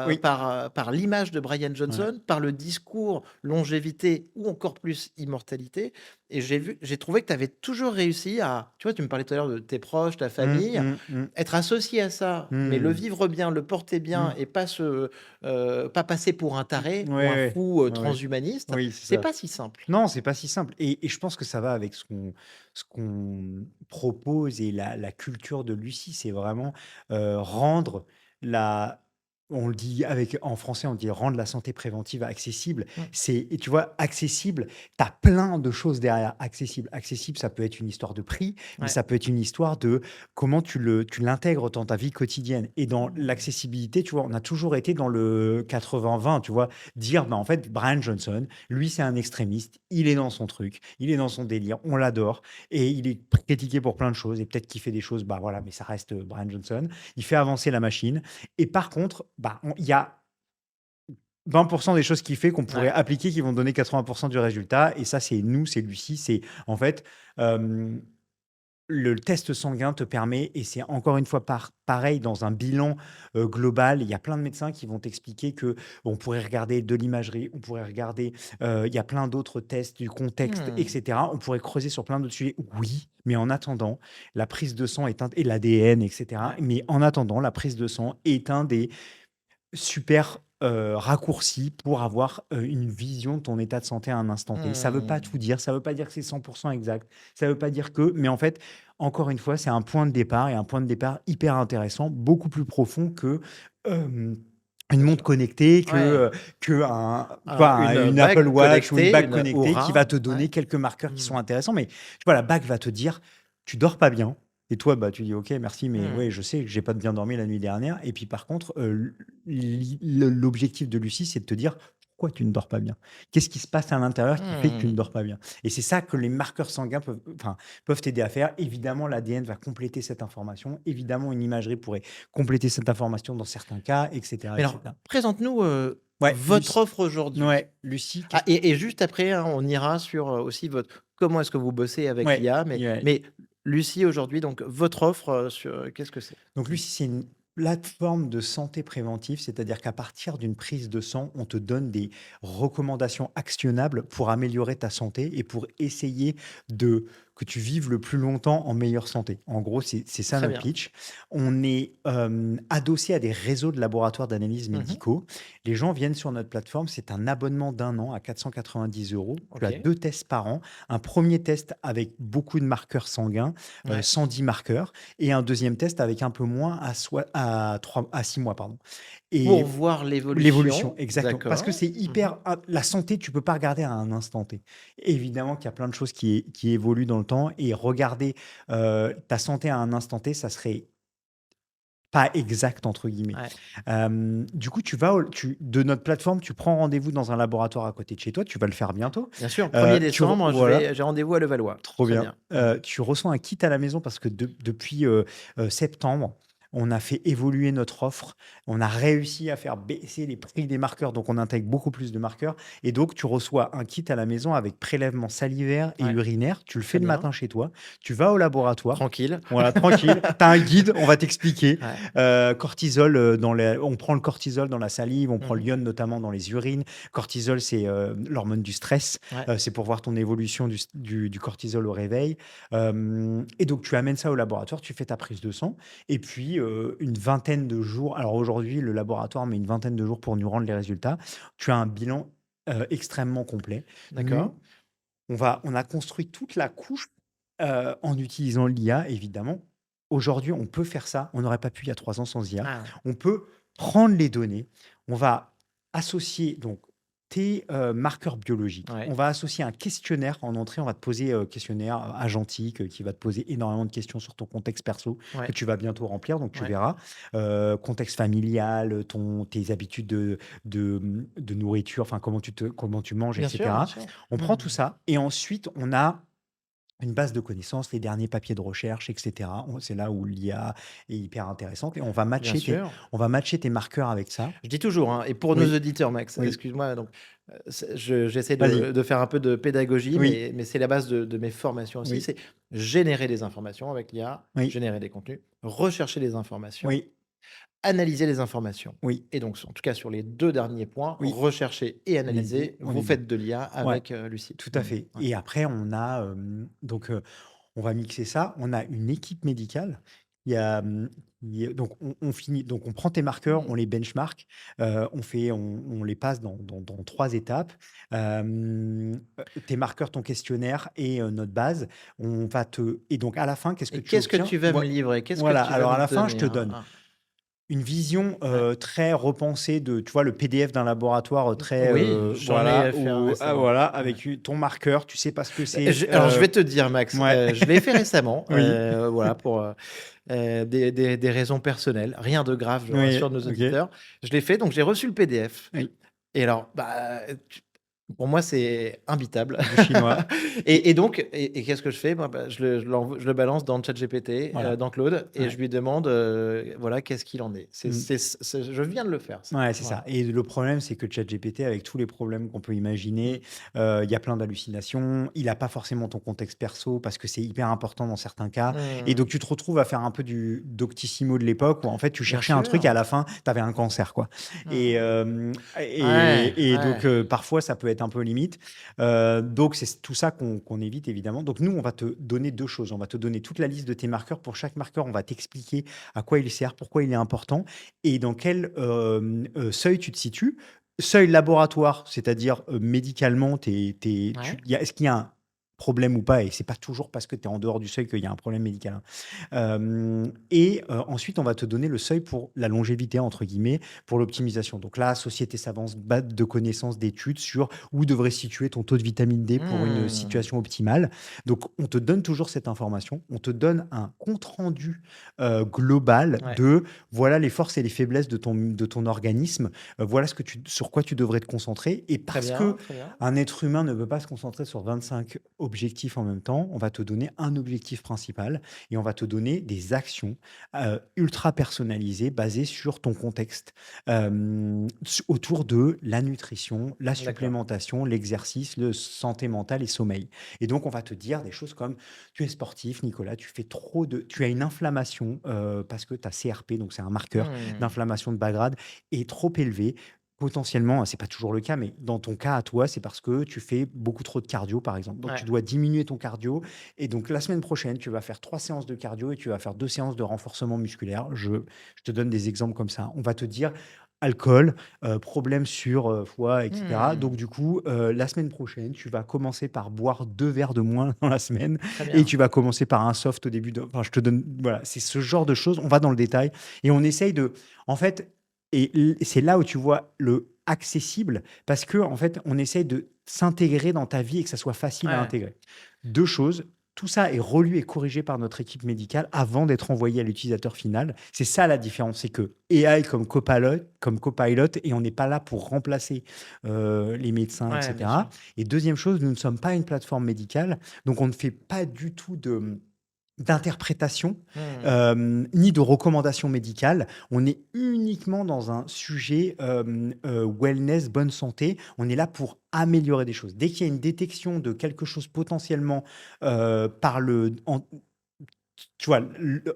Oui,
par l'image de Brian
ouais.
Johnson, par le discours longévité ou encore plus immortalité et j'ai trouvé que tu avais toujours réussi à tu vois, tu me parlais tout à l'heure de tes proches, ta
Mmh,
famille,
mmh, mmh,
être associé à ça, mais le
mmh,
vivre bien, le porter bien
mmh.
et pas passer pour un taré ou un
Ouais,
fou,
ouais, ouais.
transhumaniste,
Oui, c'est
c'est
ça.
pas si simple.
Non, c'est pas si simple et je pense que ça va avec ce qu'on propose et la culture de Lucie. C'est vraiment, rendre la on le dit en français, on dit rendre la santé préventive accessible.
Mmh.
Et tu vois, accessible, tu as plein de choses derrière. Accessible. Accessible, ça peut être une histoire de prix, mais
Ouais.
ça peut être une histoire de comment tu l'intègres dans ta vie quotidienne. Et dans
Mmh.
l'accessibilité, tu vois, on a toujours été dans le 80-20, tu vois, dire, bah, en fait, Brian Johnson, lui, c'est un extrémiste, il est dans son truc, il est dans son délire, on l'adore, et il est critiqué pour plein de choses, et peut-être qu'il fait des choses, bah voilà, mais ça reste Brian Johnson. Il fait avancer la machine. Et par contre, bah, il y a 20% des choses qu'il fait qu'on pourrait
Ouais.
appliquer qui vont donner 80% du résultat. Et ça, c'est nous, c'est Lucie. C'est en fait, euh, le test sanguin te permet, et c'est encore une fois pareil dans un bilan global, il y a plein de médecins qui vont t'expliquer que on pourrait regarder de l'imagerie, on pourrait regarder, il y a plein d'autres tests, du contexte,
Mmh.
etc. On pourrait creuser sur plein d'autres sujets. Oui, mais en attendant, la prise de sang et l'ADN, etc.
Ouais.
Mais en attendant, la prise de sang est un des super, raccourci pour avoir, une vision de ton état de santé à un instant T. Ça veut pas
Mmh.
tout dire, ça veut pas dire que c'est 100% exact, ça veut pas dire que mais en fait, encore une fois, c'est un point de départ et un point de départ hyper intéressant, beaucoup plus profond que, hem, une
Bien
montre
sûr.
connectée,
Ouais. Une
une Apple
bague
Watch ou une
connectée,
bague
une
connectée qui va
aura.
te donner
Ouais.
quelques marqueurs qui
Mmh.
sont intéressants. Mais tu vois, la bague va te dire: «Tu dors pas bien». Et toi, bah, tu dis: «OK, merci, mais
Mmh.
ouais, je sais que j'ai pas bien dormi la nuit dernière». Et puis par contre, l'objectif de Lucie, c'est de te dire: «Pourquoi tu ne dors pas bien? Qu'est-ce qui se passe à l'intérieur qui fait que tu ne
Mmh.
dors pas bien?» Et c'est ça que les marqueurs sanguins peuvent t'aider à faire. Évidemment, l'ADN va compléter cette information. Évidemment, une imagerie pourrait compléter cette information dans certains cas, et cetera,
Mais
et
alors,
cetera.
présente-nous,
Ouais,
votre
Lucie.
offre aujourd'hui.
Ouais, Lucie,
Ah,
qu'est-ce
et juste après, hein, on ira sur, aussi votre comment est-ce que vous bossez avec
ouais,
l'IA,
ouais.
mais Lucie aujourd'hui, donc votre offre, qu'est-ce que c'est?
Donc Lucie, c'est une plateforme de santé préventive, c'est-à-dire qu'à partir d'une prise de sang, on te donne des recommandations actionnables pour améliorer ta santé et pour essayer de que tu vives le plus longtemps en meilleure santé. En gros, c'est ça
Très
notre
bien.
pitch. On est adossé à des réseaux de laboratoires d'analyse
Mmh.
médicaux. Les gens viennent sur notre plateforme, c'est un abonnement d'un an à 490 euros. Tu as
OK.
2 tests par an. Un premier test avec beaucoup de marqueurs sanguins,
Ouais.
110 marqueurs, et un deuxième test avec un peu moins à 6 mois, pardon.
Pour
Et
voir
l'évolution,
l'évolution,
exactement. Parce que
d'accord.
c'est
Mmh.
hyper la santé, tu peux pas regarder à un instant T. Évidemment qu'il y a plein de choses qui évoluent dans le temps, et regarder, ta santé à un instant T, ça serait pas «exact» entre guillemets.
Ouais.
Du coup, de notre plateforme, tu prends rendez-vous dans un laboratoire à côté de chez toi, tu vas le faire bientôt.
Bien sûr, 1er
Tu re
décembre,
Voilà.
j'ai rendez-vous à Levallois.
Trop
Très
bien.
bien. Mmh.
Tu reçois un kit à la maison parce que depuis, septembre, on a fait évoluer notre offre. On a réussi à faire baisser les prix des marqueurs, donc on intègre beaucoup plus de marqueurs, et donc tu reçois un kit à la maison avec prélèvement salivaire et
Ouais.
urinaire. Tu le fais
Très
le
bien.
matin chez toi, tu vas au laboratoire,
Tranquille.
voilà, tranquille. Tu as un guide, on va t'expliquer.
Ouais.
Cortisol, on prend le cortisol dans la salive, on prend
Mmh.
l'iode notamment dans les urines. Cortisol, c'est, l'hormone du stress,
Ouais.
c'est pour voir ton évolution du cortisol au réveil. Et donc tu amènes ça au laboratoire, tu fais ta prise de sang, et puis, une vingtaine de jours, alors aujourd'hui, le laboratoire met une vingtaine de jours pour nous rendre les résultats. Tu as un bilan, extrêmement complet. Nous,
D'accord.
on a construit toute la couche, en utilisant l'IA, évidemment. Aujourd'hui, on peut faire ça. On n'aurait pas pu il y a 3 ans sans IA.
Ah.
On peut prendre les données, on va associer donc tes, marqueurs biologiques. On
Ouais.
va associer un questionnaire en entrée. On va te poser, questionnaire agentique, qui va te poser énormément de questions sur ton contexte perso que
Ouais.
tu vas bientôt remplir, donc tu
Ouais.
verras. Contexte familial, tes habitudes de nourriture, enfin comment tu manges, et
Bien sûr, bien
cetera.
sûr.
On
Mmh.
prend tout ça, et ensuite on a une base de connaissances, les derniers papiers de recherche, et cetera. C'est là où l'IA est hyper intéressante, et
Bien sûr.
on va matcher tes marqueurs avec ça.
Je dis toujours, hein, et pour nos
Oui,
auditeurs, Max,
oui,
excuse-moi, donc, j'essaie
vas-y.
de faire un peu de pédagogie,
Oui,
mais c'est la base de mes formations aussi,
oui,
c'est générer des informations avec l'IA,
oui,
générer des contenus, rechercher des informations,
oui,
analyser les informations,
oui,
et donc en tout cas sur les 2 derniers points,
oui.
rechercher et
Analyser,
analyser,
on
vous
est bon.
faites de l'IA
Ouais,
avec, Lucie.
tout à
Mmh.
fait.
Ouais.
Et après, on va mixer ça. On a une équipe médicale. Il y a, donc on prend tes marqueurs,
Mmh.
on les benchmark, on les passe dans 3 étapes. Tes marqueurs, ton questionnaire et notre base. Et donc à la fin, qu'est-ce que
Et
tu
qu'est-ce que
obtiens?
tu vas me livrer? Qu'est-ce que
Voilà,
tu vas
alors à
me
la fin, je
donner,
te
hein?
donne
Ah.
Une vision, très repensée de tu vois, le PDF d'un laboratoire, très,
Oui, j'en
voilà,
ai fait un
ou
récemment.
voilà,
Ouais.
avec ton marqueur, tu sais pas ce que
Bah,
c'est,
alors je vais te dire Max,
ouais,
je l'ai fait récemment,
oui,
voilà pour, des raisons personnelles. Rien de grave, je
oui,
rassure nos
OK,
auditeurs. Je l'ai fait, donc j'ai reçu le PDF
oui,
et alors, bah, pour moi, c'est imbitable
du chinois et
et qu'est-ce que je fais? Moi, bah, je le balance dans ChatGPT,
voilà,
dans Claude et je
ouais.
lui demande, voilà, qu'est-ce qu'il en est?
Mmh.
Je viens de le faire ça,
Ouais, c'est ça
voilà.
et le problème, c'est que ChatGPT, avec tous les problèmes qu'on peut
Mmh.
imaginer, il y a plein d'hallucinations. Il a pas forcément ton contexte perso parce que c'est hyper important dans certains cas et
Mmh.
donc tu te retrouves à faire un peu du Doctissimo de l'époque où en fait tu
Bien
cherchais un truc et à
sûr.
la fin, tu avais un cancer, quoi et
Mmh.
hem
Ouais,
et donc
ouais.
parfois ça peut être un peu limite. Donc c'est tout ça qu'on évite évidemment. Donc nous, on va te donner 2 choses. On va te donner toute la liste de tes marqueurs. Pour chaque marqueur, on va t'expliquer à quoi il sert, pourquoi il est important et dans quel, seuil tu te situes. Seuil laboratoire, c'est-à-dire, médicalement,
Ouais.
est-ce qu'il y a un problème ou pas? Et c'est pas toujours parce que tu es en dehors du seuil qu'il y a un problème médical, hein. Ensuite, on va te donner le seuil pour la «longévité» entre guillemets, pour l'optimisation. Donc là, Société Savante, base de connaissances, d'études sur où devrait se situer ton taux de vitamine D pour une
Mmh.
situation optimale. Donc on te donne toujours cette information. On te donne un compte rendu, global
Ouais.
de voilà les forces et les faiblesses de ton organisme, voilà sur quoi tu devrais te concentrer et
Très
parce
bien,
que
très bien.
un être humain ne peut pas se concentrer sur 25 objectifs en même temps, on va te donner un objectif principal et on va te donner des actions, ultra personnalisées basées sur ton contexte, autour de la nutrition, la
D'accord.
supplémentation, l'exercice, le santé mentale et sommeil et donc on va te dire des choses comme: «Tu es sportif Nicolas, tu as une inflammation, parce que ta CRP, donc c'est un marqueur
Mmh.
d'inflammation de bas grade, est trop élevé». Potentiellement, c'est pas toujours le cas, mais dans ton cas à toi, c'est parce que tu fais beaucoup trop de cardio, par exemple. Donc tu
Ouais.
dois diminuer ton cardio et donc la semaine prochaine, tu vas faire 3 séances de cardio et tu vas faire 2 séances de renforcement musculaire. Je te donne des exemples comme ça. On va te dire: alcool, problème sur, foie et cetera.
Mmh.
Donc du coup, la semaine prochaine, tu vas commencer par boire 2 verres de moins dans la semaine
Très
et
bien.
tu vas commencer par un soft au début de enfin, je te donne voilà, c'est ce genre de choses. On va dans le détail et on essaye de en fait c'est là où tu vois le accessible parce que en fait, on essaye de s'intégrer dans ta vie et que ça soit facile à
Ouais.
intégrer. 2 choses, tout ça est relu et corrigé par notre équipe médicale avant d'être envoyé à l'utilisateur final. C'est ça la différence, c'est que AI comme copilot et on n'est pas là pour remplacer, les médecins et
Ouais, bien
cetera
sûr.
et deuxième chose, nous ne sommes pas une plateforme médicale, donc on ne fait pas du tout d'interprétation,
Mmh.
ni de recommandations médicales. On est uniquement dans un sujet, wellness, bonne santé. On est là pour améliorer des choses. Dès qu'il y a une détection de quelque chose potentiellement, par le en tu vois,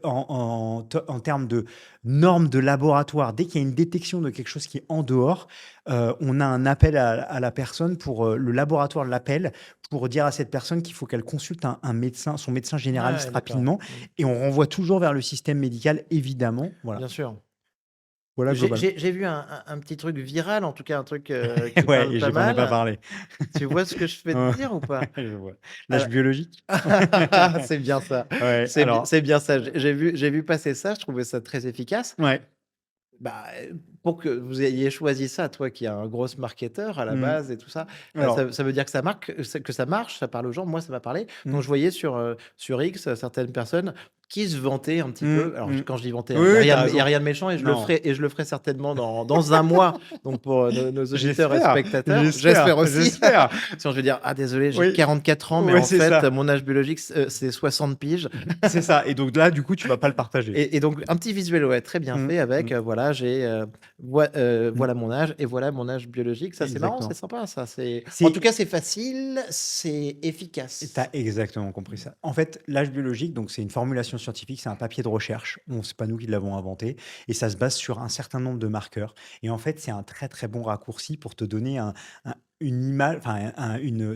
en termes de normes de laboratoire, dès qu'il y a une détection de quelque chose qui est en dehors, on a un appel à la personne pour, le laboratoire l'appelle pour dire à cette personne qu'il faut qu'elle consulte un médecin son médecin généraliste
Ouais, d'accord.
rapidement
Mmh.
et on renvoie toujours vers le système médical évidemment. Voilà,
Bien sûr.
voilà globalement.
J'ai vu un petit truc viral, en tout cas un truc, qui
Ouais
parle
et
pas
je m'en ai pas
mal.
parlé.
Tu vois ce que je vais te
Ouais,
dire ou pas?
je vois. L'âge
Alors
biologique?
c'est bien ça.
Ouais, alors
C'est bien ça. J'ai vu passer ça, je trouvais ça très efficace.
ouais.
Bah, pour que vous ayez choisi ça, toi qui es un gros marketeur à la
Mmh.
base et tout ça,
Alors
ça veut dire que ça marque, que ça marche, ça parle aux gens. Moi, ça m'a parlé.
mmh.
Donc je voyais sur X, certaines personnes qui se vantaient un petit
Mmh,
peu. Alors
mmh.
quand je dis vanter, hein,
Oui,
il y a
oui, tu
rien
as
il y a
raison.
rien de méchant
Non.
et je le ferai certainement dans un mois, donc pour, nos auditeurs et
J'espère,
spectateurs.
j'espère,
J'espère aussi.
j'espère.
Sinon je vais dire: «Ah désolé, j'ai
Oui,
44 ans, mais
ouais,
en
c'est
fait,
ça.
mon âge biologique, c'est 60 piges».
C'est ça et donc là, du coup, tu vas pas le partager.
Et donc un petit visuel, ouais, très bien
Mmh,
fait avec,
mmh,
voilà,
mmh.
voilà mon âge et voilà mon âge biologique. Ça, c'est marrant, c'est
Exactement.
sympa ça, en tout
C'est
cas, c'est facile, c'est
Tu as
efficace.
exactement compris ça. En fait, l'âge biologique, donc c'est une formulation scientifique, c'est un papier de recherche. Bon, c'est pas nous qui l'avons inventé et ça se base sur un certain nombre de marqueurs et en fait, c'est un très, très bon raccourci pour te donner une image, enfin,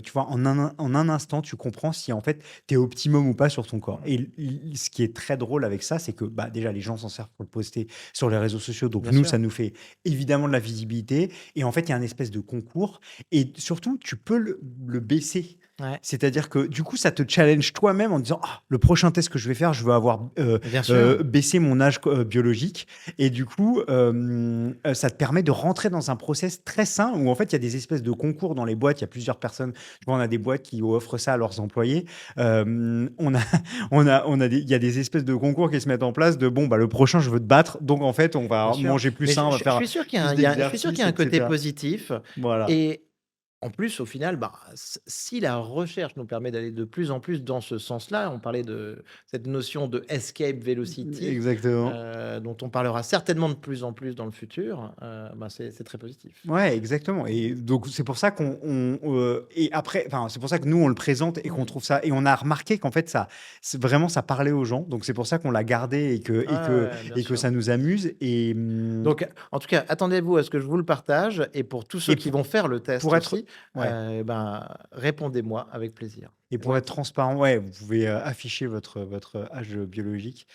tu vois, en un instant, tu comprends si en fait tu es optimum ou pas sur ton corps. Et ce qui est très drôle avec ça, c'est que bah, déjà, les gens s'en servent pour le poster sur les réseaux sociaux. Donc,
Bien
nous,
sûr.
ça nous fait évidemment de la visibilité. Et en fait, il y a un espèce de concours. Et surtout, tu peux le baisser.
Ouais,
C'est-à-dire que du coup, ça te challenge toi-même en disant ah, le prochain test que je vais faire, je veux avoir
bien sûr.
baissé mon âge biologique. Et du coup, ça te permet de rentrer dans un process très sain où en fait, il y a des espèces de concours dans les boîtes. Il y a plusieurs personnes. Tu vois, on a des boîtes qui offrent ça à leurs employés. On a, il y a des espèces de concours qui se mettent en place de bon, bah, le prochain, je veux te battre. Donc en fait, on
Bien
va
sûr.
manger plus
Mais
sain, on va
je
faire
suis sûr qu'il y a
plus
je suis sûr qu'il y
d'exercice,
a un côté
etc.
positif
Voilà.
et en plus, au final, bah, si la recherche nous permet d'aller de plus en plus dans ce sens-là, on parlait de cette notion de escape velocity,
Exactement.
dont on parlera certainement de plus en plus dans le futur, bah, c'est très positif.
Ouais, exactement. Et donc, c'est pour ça et après, enfin, c'est pour ça que nous, on le présente et qu'on
Mmh.
trouve ça. Et on a remarqué qu'en fait, vraiment, ça parlait aux gens. Donc, c'est pour ça qu'on l'a gardé
Ouais, ouais, bien
et que
sûr.
ça nous amuse.
Donc, en tout cas, attendez-vous à ce que je vous le partage et pour tous ceux
Et
qui vont faire le test
pour être,
aussi,
ouais.
ben, répondez-moi avec plaisir.
Et pour
Ouais.
être transparent, ouais, vous pouvez afficher votre âge biologique.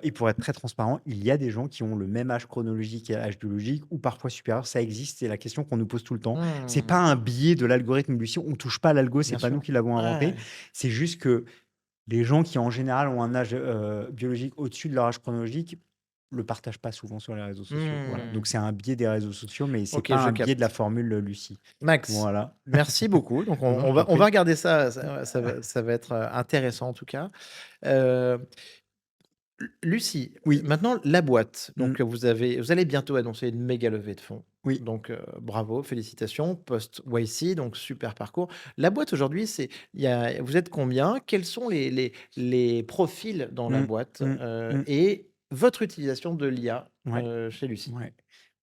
Et pour être très transparent, il y a des gens qui ont le même âge chronologique et âge biologique, ou parfois supérieur. Ça existe. C'est la question qu'on nous pose tout le temps. C'est
Mmh,
pas un biais de l'algorithme, Lucie. On touche pas à l'algo. C'est
bien
pas nous
sûr.
qui l'avons inventé.
Ouais,
C'est juste que les gens qui, en général, ont un âge biologique au-dessus de leur âge chronologique le partagent pas souvent sur les réseaux sociaux. Voilà.
mmh.
Donc, c'est un biais des réseaux sociaux, mais c'est
OK,
pas
je
un biais de la
capte.
formule Lucie.
Max,
Voilà.
merci beaucoup. Donc
Non, je
on
t'en
va
prie.
regarder ça, ça va être, intéressant en tout cas. Heu, Lucie,
Oui.
maintenant la boîte.
Mm.
Donc vous allez bientôt annoncer une méga levée de fonds.
Oui.
Donc bravo, félicitations, post-YC, donc super parcours. La boîte aujourd'hui, vous êtes combien? Quels sont les profils dans la
Mm,
boîte,
mm, mm.
et votre utilisation de l'IA,
Ouais.
chez Lucie?
Ouais.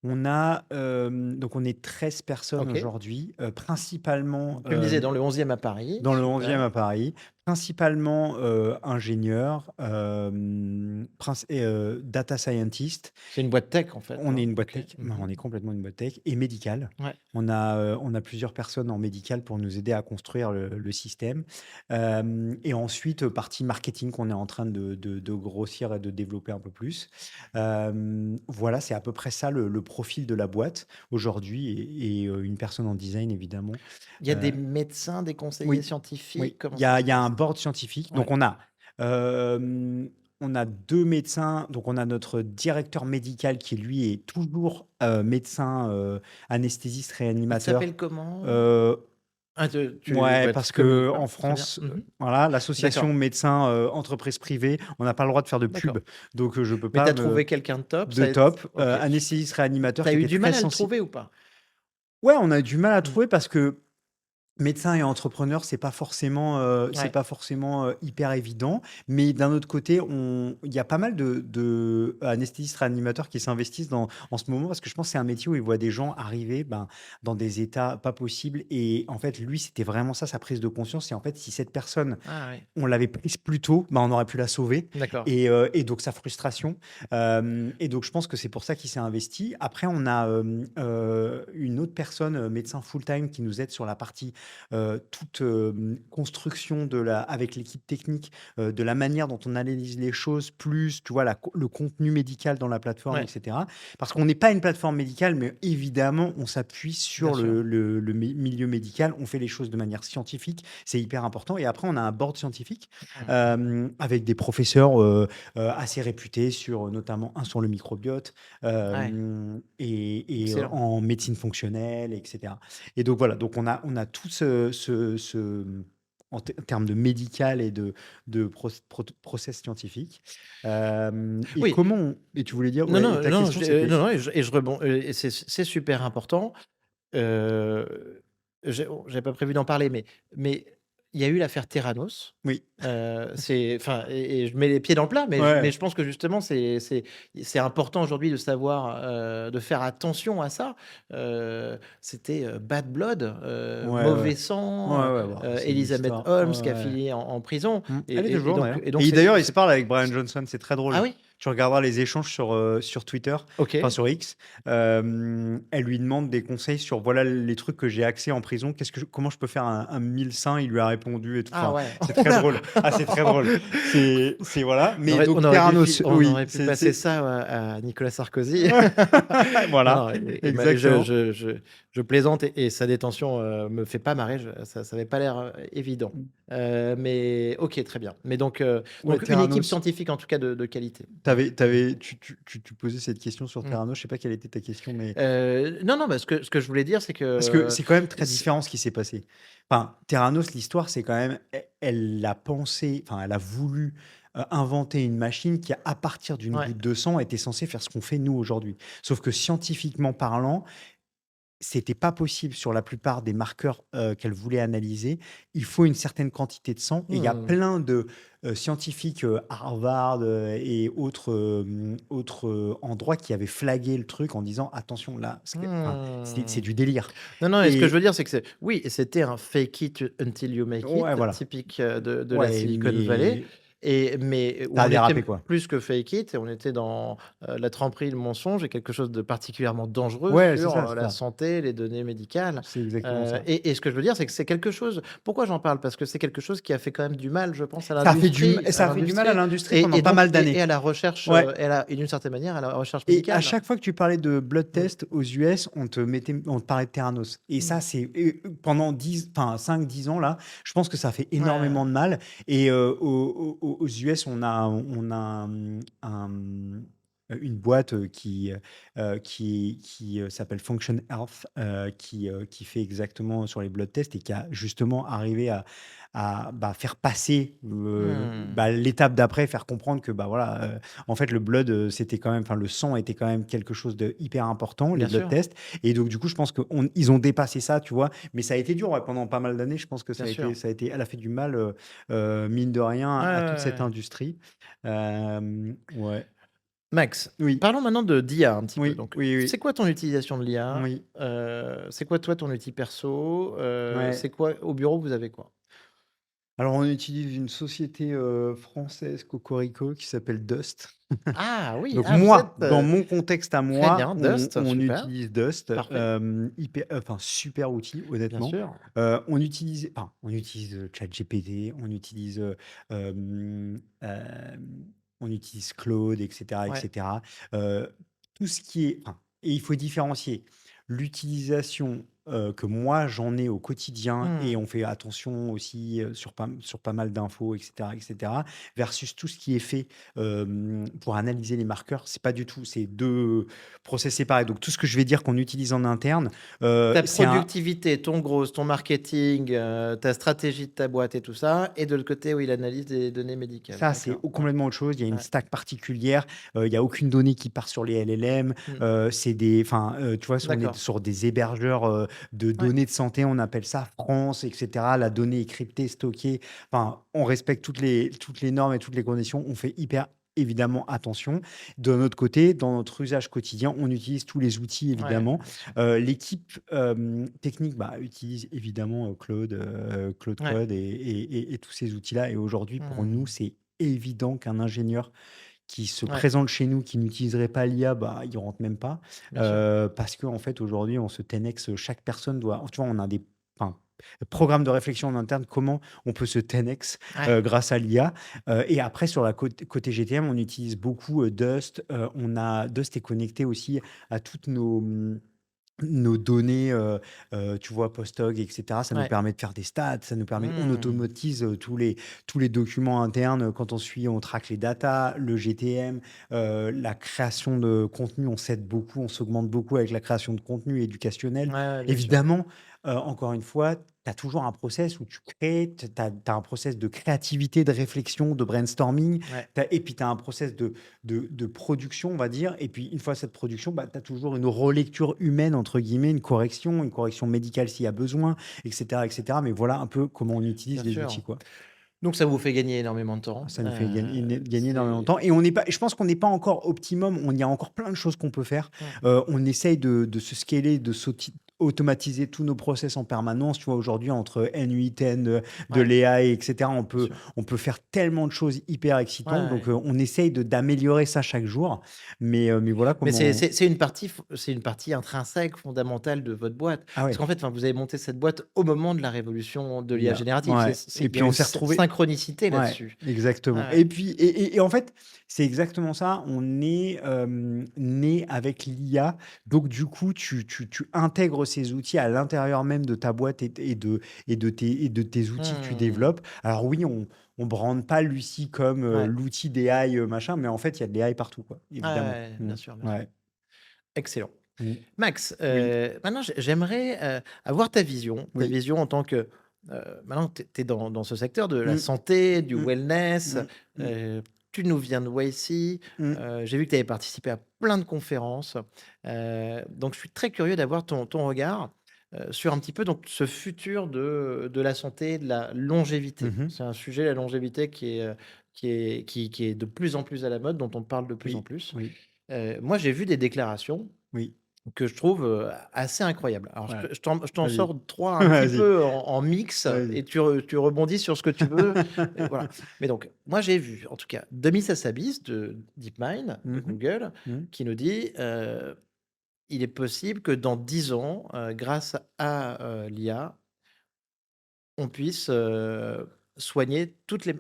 On a, donc on est 13 personnes
OK.
aujourd'hui, principalement,
Tu me disais dans le 11e à Paris,
dans le 11e
super.
à Paris, principalement, ingénieurs, data scientist.
C'est une boîte tech en fait,
On est
hein?
une boîte
OK.
tech, ben,
Mmh.
on est complètement une boîte tech et médicale.
Ouais.
On a plusieurs personnes en médical pour nous aider à construire le système. Et ensuite, partie marketing qu'on est en train de grossir et de développer un peu plus. Voilà, c'est à peu près ça le profil de la boîte aujourd'hui une personne en design évidemment.
Il y a des
Heu,
médecins, des conseillers
oui,
scientifiques?
oui,
Comment ça se
il y a un
passe?
board scientifique.
Ouais.
Donc on a 2 médecins. Donc on a notre directeur médical qui lui est toujours, médecin, anesthésiste
Il
réanimateur.
s'appelle comment?
Heu,
Ah
ouais,
bah,
parce
tu communiques pas?
qu'en
Très bien.
France,
Mmh.
voilà, l'association
D'accord,
médecins, entreprises privées, on n'a pas le droit de faire de pub.
d'accord.
Donc je peux
Mais tu
pas
as
me
trouvé quelqu'un de top?
de
Ça a été
top,
OK, super.
anesthésiste réanimateur
Tu as
qui
eu
était
du
très
mal à le
sensible.
trouver ou pas?
Ouais, on a du mal à
Mmh.
trouver parce que médecin et entrepreneur, c'est
Ouais.
pas forcément, hyper évident, mais d'un autre côté, il y a pas mal de anesthésistes réanimateurs qui s'investissent en ce moment parce que je pense que c'est un métier où ils voient des gens arriver, ben, dans des états pas possibles et en fait, lui, c'était vraiment ça, sa prise de conscience et en fait, si cette personne,
Ah ouais,
on l'avait prise plus tôt, ben, on aurait pu la sauver
d'accord.
et donc sa frustration, et donc je pense que c'est pour ça qu'il s'est investi. Après, on a, une autre personne, médecin full-time qui nous aide sur la partie toute construction avec l'équipe technique, de la manière dont on analyse les choses, plus, tu vois, le contenu médical dans la plateforme,
Ouais,
etc. Parce qu'on n'est pas une plateforme médicale, mais évidemment, on s'appuie
bien
sur
sûr.
milieu médical. On fait les choses de manière scientifique. C'est hyper important. Et après, on a un board scientifique
Mmh.
avec des professeurs assez réputés sur notamment un sur le microbiote
Ouais, excellent.
en médecine fonctionnelle, etc. Et donc voilà, donc on a tout termes de médical et process scientifique. Et
Oui,
et tu voulais dire,
non,
ouais,
non,
ta
non,
question c'était?
non, non et je rebond et c'est super important. Heu, j'avais pas prévu d'en parler, mais il y a eu l'affaire Theranos.
Oui,
C'est enfin et je mets les pieds dans le plat, mais
ouais,
je pense que justement c'est important aujourd'hui de savoir, de faire attention à ça. C'était, bad blood,
ouais, ouais.
mauvais
Ouais,
sang,
ouais, bah, c'est une
Elizabeth
histoire. Ouais,
Holmes qui a
ouais.
fini en prison
Elle est toujours
donc
d'ailleurs. Et d'ailleurs, il se
c'est
parle avec Brian Johnson, c'est très
ah
drôle.
oui?
Tu regarderas les échanges sur Twitter,
Ok.
enfin sur X. Elle lui demande des conseils sur voilà les trucs que j'ai accès en prison. Comment je peux faire un 1100? Il lui a répondu et tout.
Ah
Enfin,
ouais.
c'est très drôle. Ah, c'est très drôle. C'est voilà.
On
Mais
aurait,
donc
on aurait pu,
Theranos,
on
oui,
aurait pu passer ça à Nicolas Sarkozy. Non,
voilà,
non,
exactement.
je plaisante et sa détention me fait pas marrer. Ça n'avait pas l'air évident. Mais ok, très bien. Mais
Ouais,
donc une équipe
Theranos.
scientifique en tout cas de qualité.
Tu posais cette question sur
Mm.
Theranos. Je sais pas quelle était ta question, mais
Non, non, bah, ce que je voulais dire, c'est
parce que
que
c'est quand même très
c'est-
différent ce qui s'est passé. Enfin, Theranos, l'histoire, c'est quand même, elle a pensé, enfin, elle a voulu inventer une machine qui, à partir d'une
ouais.
goutte de sang, était censée faire ce qu'on fait nous aujourd'hui. Sauf que scientifiquement parlant, c'était pas possible sur la plupart des marqueurs qu'elle voulait analyser. Il faut une certaine quantité de sang. Et il y a
Hmm.
plein de scientifiques Harvard autres endroits qui avaient flagué le truc en disant attention là, enfin, c'est
Hmm.
du délire.
Non, non, et ce que je veux
Et
dire, c'est que oui, c'était un fake it until you make
ouais,
it,
voilà.
typique de la
Ouais,
Silicon Valley.
mais
Mais où
ça a
on était
dérapé quoi.
plus que fake it, et on était dans la tromperie, le mensonge, et quelque chose de particulièrement dangereux
Ouais, c'est
sur
ça, c'est
la
ça.
santé, les données médicales.
C'est exactement ça.
Et ce que je veux dire, c'est que c'est quelque chose. Pourquoi j'en parle? Parce que c'est quelque chose qui a fait quand même du mal, je pense, à l'industrie,
Ça a fait du mal à l'industrie pendant
et
pas
donc
mal d'années.
et à la recherche,
Ouais.
et d'une certaine manière à la recherche
Et à
médicale.
chaque fois que tu parlais de blood
Mm.
test aux US, on te parlait de Theranos. Et
Mm.
ça, c'est pendant 5-10 ans, là, je pense que ça fait
Ouais.
énormément de mal. Et aux US, on a une boîte qui s'appelle Function Health, qui fait exactement sur les blood tests et qui a justement arrivé à faire passer
Hmm.
l'étape d'après, faire comprendre que voilà, en fait, le blood, c'était quand même, enfin, le sang était quand même quelque chose de hyper important, les
Bien
blood
sûr,
tests. Et donc, du coup, je pense qu'ils ont dépassé ça, tu vois. Mais ça a été dur ouais, pendant pas mal d'années. Je pense que
bien sûr.
elle a fait du mal, mine de rien,
Ouais, ouais,
à toute
ouais,
cette
ouais.
industrie. Ouais.
Max,
Oui,
parlons maintenant d'IA un petit peu.
oui,
Donc,
oui,
c'est
oui,
quoi ton utilisation de l'IA?
oui.
C'est quoi toi ton outil perso?
Ouais.
C'est quoi au bureau, vous avez quoi?
Alors, on utilise une société française, Cocorico, qui s'appelle Dust.
Ah oui,
Donc
ah vous êtes,
moi, dans mon contexte à
très
moi,
bien,
on,
Dust,
on
super,
utilise Dust,
parfait,
enfin super outil,
bien
honnêtement.
sûr.
On utilise ChatGPT, on utilise Claude, etc.,
Ouais.
etc. Tout ce qui est, enfin, et il faut différencier l'utilisation que moi j'en ai au quotidien et
Mmh,
on fait attention aussi sur pas mal d'infos, etc., versus tout ce qui est fait pour analyser les marqueurs, c'est pas du tout, c'est deux process séparés. Donc tout ce que je vais dire qu'on utilise en interne,
ta
c'est un
productivité, ton growth, ton marketing, ta stratégie de ta boîte et tout ça, et de l'autre côté, oui, l'analyse des données médicales.
ça, c'est
D'accord, ouais,
complètement autre chose. Il y a une
ouais.
stack particulière. Il y a aucune donnée qui part sur les LLM.
Mmh,
Tu vois, on est
d'accord,
sur des hébergeurs de
ouais,
données de santé. On appelle ça France, etc. La donnée est cryptée, stockée. Enfin, on respecte toutes les normes et toutes les conditions. On fait hyper évidemment attention. De notre côté, dans notre usage quotidien, on utilise tous les outils
ouais,
évidemment.
bien sûr.
L'équipe technique utilise évidemment Claude
Ouais,
Code et tous ces outils-là. Et aujourd'hui, pour nous,
mmh,
c'est évident qu'un ingénieur qui se
ouais,
présente chez nous, qui n'utiliserait pas l'IA, il rentre même pas.
bien sûr.
Parce qu'en fait, aujourd'hui, on se 10x, chaque personne doit. Tu vois, on a des enfin, programmes de réflexion en interne, comment on peut se 10x
Ouais,
grâce à l'IA. Et après, sur la côté GTM, on utilise beaucoup Dust. Dust est connecté aussi à toutes nos données, tu vois, Postog, et cetera. Ça nous
ouais,
permet de faire des stats, on
mmh,
automatise, tous les documents internes, quand on traque les datas, le GTM, la création de contenu, on s'aide beaucoup, on s'augmente beaucoup avec la création de contenu éducationnel.
ouais, ouais, bien sûr.
Évidemment, encore une fois, tu as toujours un process où tu crées, tu as un process de créativité, de réflexion, de brainstorming,
Ouais,
et puis tu as un process de production, on va dire. Et puis, une fois cette production, tu as toujours une relecture humaine, entre guillemets, une correction médicale s'il y a besoin, etc., etc. Mais voilà un peu comment on utilise
bien
les
sûr.
outils, quoi.
Donc ça vous fait gagner énormément de temps,
Ça nous fait gagner énormément de
c'est
temps. Et je pense qu'on n'est pas encore optimum. Il y a encore plein de choses qu'on peut faire.
mmh,
On essaye de se scaler, automatiser tous nos process en permanence. Tu vois, aujourd'hui, entre N8N, de
Ouais,
l'AI, etc.,
bien sûr.
on peut faire tellement de choses hyper
Ouais,
excitantes. Donc,
ouais.
on essaye d'améliorer ça chaque jour. Mais voilà
Mais c'est
comment.
c'est c'est une partie c'est une partie intrinsèque, fondamentale de votre boîte.
Ah
Parce
ouais.
qu'en fait, enfin, vous avez monté cette boîte au moment de la révolution de
Il y
l'IA
a
générative.
Ouais et
Il y
puis
a
on
une
s'est retrouvés.
synchronicité
Ouais,
là-dessus. Ouais,
exactement
ouais.
et puis en fait, c'est exactement ça. On est, né avec l'IA, donc du coup, tu intègres ces outils à l'intérieur même de ta boîte et de tes outils que tu
Mmh.
développes. Alors oui, on brande pas Lucie comme,
Ouais.
l'outil d'AI, machin, mais en fait, il y a de l'AI partout, quoi,
Ouais,
évidemment.
ouais,
Mmh.
bien sûr, bien sûr.
Ouais.
Excellent.
Mmh.
Max,
Oui,
maintenant j'aimerais, avoir ta
oui.
vision en tant que, maintenant tu es dans ce secteur de la
Mmh,
santé, du
mmh,
wellness,
mmh, mmh,
tu nous viens de Wacy,
mmh.
j'ai vu que tu avais participé à plein de conférences, donc je suis très curieux d'avoir ton regard, sur un petit peu donc ce futur de la santé, de la longévité.
Mmh.
C'est un sujet, la longévité, qui est de plus en plus à la mode, dont on parle de plus en
Oui,
plus.
oui,
Moi j'ai vu des déclarations
oui.
que je trouve, assez incroyable. Alors
Ouais.
je t'en
Vas-y,
sors 3 un petit
vas-y,
peu en mix
vas-y.
et tu rebondis sur ce que tu veux et voilà. Mais donc moi j'ai vu en tout cas Demis Hassabis de DeepMind, de
Mmh.
Google,
Mmh.
qui nous dit, «Il est possible que dans 10 ans, grâce à, l'IA, on puisse, soigner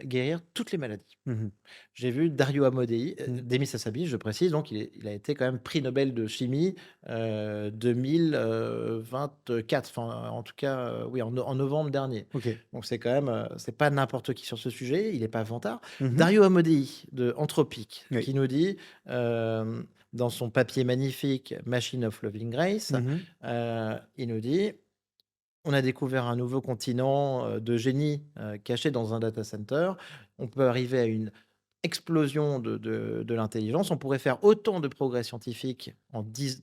guérir toutes les maladies».
Mmh mh.
J'ai vu Dario Amodei,
Mmh.
Demis Hassabis, je précise, donc il a été quand même prix Nobel de chimie, 2024, enfin, en tout cas, oui, en novembre dernier.
OK.
Donc c'est quand même, c'est pas n'importe qui sur ce sujet, il est pas vantard.
Mmh mh.
Dario Amodei de Anthropic
Oui.
qui nous dit, dans son papier magnifique Machine of Loving Grace,
Mmh mh.
il nous dit: «On a découvert un nouveau continent, de génie, caché dans un data center. On peut arriver à une explosion de l'intelligence. On pourrait faire autant de progrès scientifiques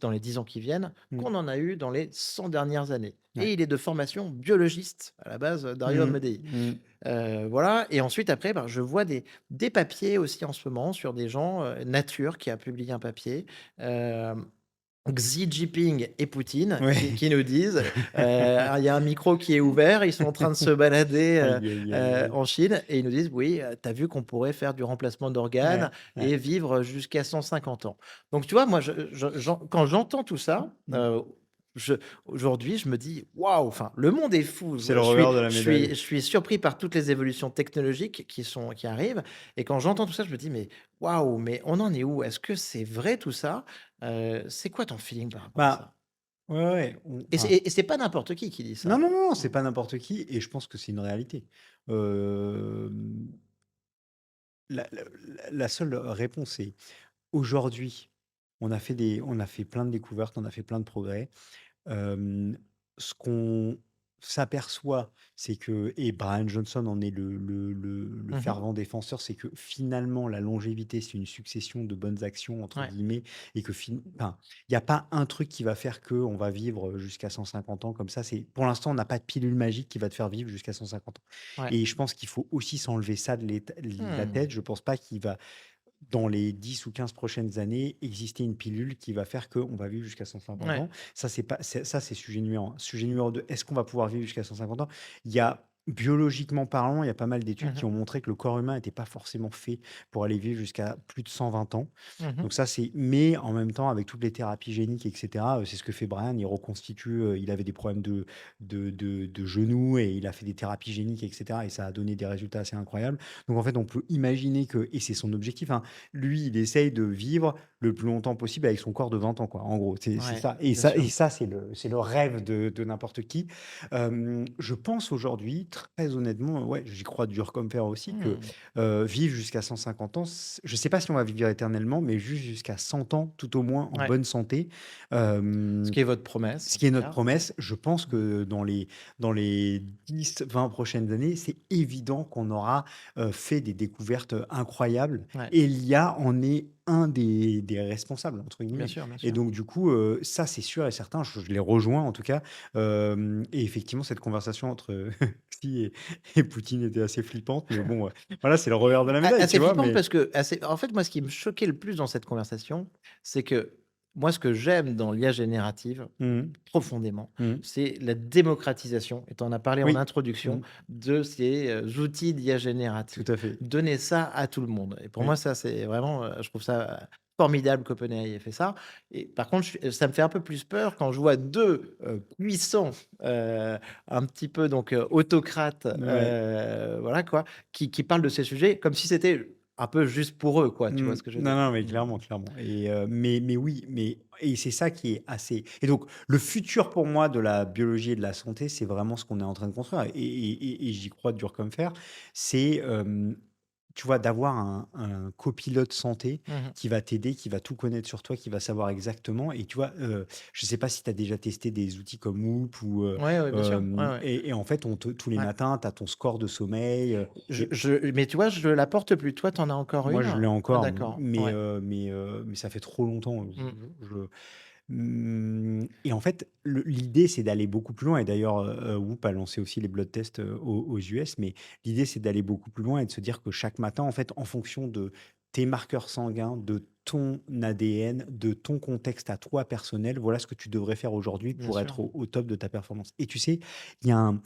dans les 10 ans qui viennent
Mmh.
qu'on en a eu dans les 100 dernières années.
Ouais.
Et il est de formation biologiste à la base, Dario
Mmh.
Amodei.
Mmh.
Voilà et ensuite après, ben, je vois des papiers aussi en ce moment sur des gens, Nature qui a publié un papier, Xi Jinping et Poutine
Ouais.
qui nous disent, il y a un micro qui est ouvert, ils sont en train de se balader,
Aïe, aïe, aïe, aïe.
en Chine et ils nous disent: «Oui, tu as vu qu'on pourrait faire du remplacement d'organes
Ouais, ouais.
et vivre jusqu'à 150 ans». Donc tu vois, moi quand j'entends tout ça,
Mmh.
je aujourd'hui, je me dis: «Waouh!» enfin, le monde est fou.
C'est le revers de la
Je
médaille.
suis surpris par toutes les évolutions technologiques qui arrivent et quand j'entends tout ça, je me dis: «Mais waouh, mais on en est où? Est-ce que c'est vrai tout ça?» C'est quoi ton feeling par rapport à
Bah,
ça?
ouais, ouais,
Et c'est pas n'importe qui dit
non,
ça.
non, non, c'est
Mmh.
pas n'importe qui et je pense que c'est une réalité. Hem, la seule réponse, c'est aujourd'hui, on a fait plein de découvertes, on a fait plein de progrès. Hem, Ce qu'on s'aperçoit, c'est que et Brian Johnson en est le
Mmh mh.
fervent défenseur, c'est que finalement la longévité, c'est une succession de «bonnes actions» entre
Ouais.
guillemets et que enfin, il y a pas un truc qui va faire qu'on va vivre jusqu'à 150 ans comme ça. C'est pour l'instant, on n'a pas de pilule magique qui va te faire vivre jusqu'à 150 ans
Ouais.
et je pense qu'il faut aussi s'enlever ça de la
Mmh.
tête. Je pense pas qu'il va dans les 10 ou 15 prochaines années, exister une pilule qui va faire qu'on va vivre jusqu'à 150
Ouais.
ans. Ça, c'est pas, ça, c'est sujet numéro un. Sujet numéro 2, est-ce qu'on va pouvoir vivre jusqu'à 150 ans? Il y a, biologiquement parlant, il y a pas mal d'études
Mmh
qui
mh.
ont montré que le corps humain n'était pas forcément fait pour aller vivre jusqu'à plus de 120 ans.
Mmh mh.
Donc ça, mais en même temps, avec toutes les thérapies géniques, etc., c'est ce que fait Brian. Il reconstitue, il avait des problèmes de genoux et il a fait des thérapies géniques, etc. Et ça a donné des résultats assez incroyables. Donc en fait, on peut imaginer que, et c'est son objectif, hein, lui, il essaye de vivre le plus longtemps possible avec son corps de 20 ans, quoi. En gros, c'est
Ouais,
ça.
bien sûr.
Et ça, c'est le rêve de n'importe qui. Je pense aujourd'hui, très honnêtement, ouais, j'y crois dur comme fer aussi, que
Mmh.
vivre jusqu'à 150 ans, je ne sais pas si on va vivre éternellement, mais juste jusqu'à 100 ans, tout au moins, en
Ouais.
bonne santé.
Ce
Euh,
qui est votre promesse
Ce
en
qui est
tout
notre
cas.
promesse, je pense
Mmh.
que dans les 10-20 prochaines années, c'est évident qu'on aura fait des découvertes incroyables
Ouais.
et l'IA en est un des responsables, entre
Bien
guillemets.
sûr, bien
Et
sûr.
donc, du coup, ça, c'est sûr et certain, je les rejoins en tout cas. Et effectivement, cette conversation entre Xi et Poutine était assez flippante, mais bon, voilà, c'est le revers de la
A
médaille, tu
assez
vois.
flippante
Mais
parce que assez en fait, moi, ce qui me choquait le plus dans cette conversation, c'est que moi, ce que j'aime dans l'IA générative,
Mmh.
profondément,
Mmh.
c'est la démocratisation, et tu en as parlé en
Oui.
introduction,
Mmh.
de ces outils d'IA
Tout
générative.
à fait.
Donner ça à tout le monde. Et pour
Oui.
moi, ça, c'est vraiment, je trouve ça formidable qu'OpenAI ait fait ça. Et par contre, ça me fait un peu plus peur quand je vois deux puissants, un petit peu donc autocrates,
Ouais.
voilà quoi, qui parlent de ces sujets comme si c'était un peu juste pour eux, quoi. Tu
Mmh.
vois ce que je veux
Non,
dire?
non, mais
Mmh.
clairement, clairement et mais oui, mais et c'est ça qui est assez et donc le futur pour moi de la biologie et de la santé, c'est vraiment ce qu'on est en train de construire et j'y crois dur comme fer. C'est, tu vois, d'avoir un copilote santé
Mmh.
qui va t'aider, qui va tout connaître sur toi, qui va savoir exactement et tu vois, je sais pas si tu as déjà testé des outils comme Whoop ou,
Ouais, ouais, bien sûr. Ouais, ouais.
et en fait, on te tous les
Ouais.
matins, tu as ton score de sommeil, et
Mais tu vois, je la porte plus. Toi, tu en as encore
moi,
une?
je l'ai
Ah
encore,
d'accord, ouais.
mais ça fait trop longtemps.
Mmh.
Et en fait, l'idée, c'est d'aller beaucoup plus loin et d'ailleurs, Whoop a lancé aussi les blood tests, aux US, mais l'idée, c'est d'aller beaucoup plus loin et de se dire que chaque matin, en fait, en fonction de tes marqueurs sanguins, de ton ADN, de ton contexte à toi personnel, voilà ce que tu devrais faire aujourd'hui
Bien
pour
sûr.
être au top de ta performance et tu sais, il y a un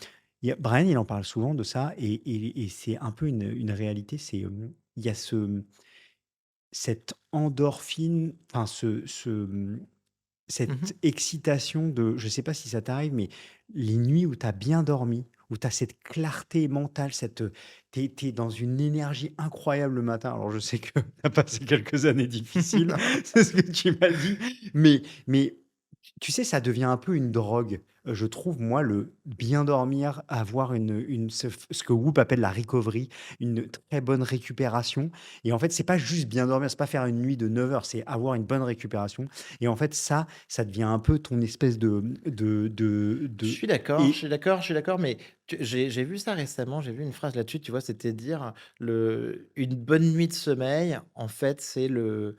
Brian, il en parle souvent de ça et c'est un peu une réalité, c'est, il y a cette endorphine, enfin
Mmh.
cette excitation de je sais pas si ça t'arrive, mais les nuits où tu as bien dormi, où tu as cette clarté mentale, tu es dans une énergie incroyable le matin. Alors je sais que tu as passé quelques années difficiles, c'est ce que tu m'as dit, mais tu sais, ça devient un peu une drogue. Je trouve moi le bien dormir, avoir une ce que Whoop appelle la recovery, une très bonne récupération et en fait, c'est pas juste bien dormir, c'est pas faire une nuit de 9 heures, c'est avoir une bonne récupération et en fait ça devient un peu ton espèce
Je
de
suis d'accord, je
et
suis d'accord, je suis d'accord, mais j'ai vu ça récemment, j'ai vu une phrase là-dessus, tu vois, c'était dire une bonne nuit de sommeil, en fait, c'est le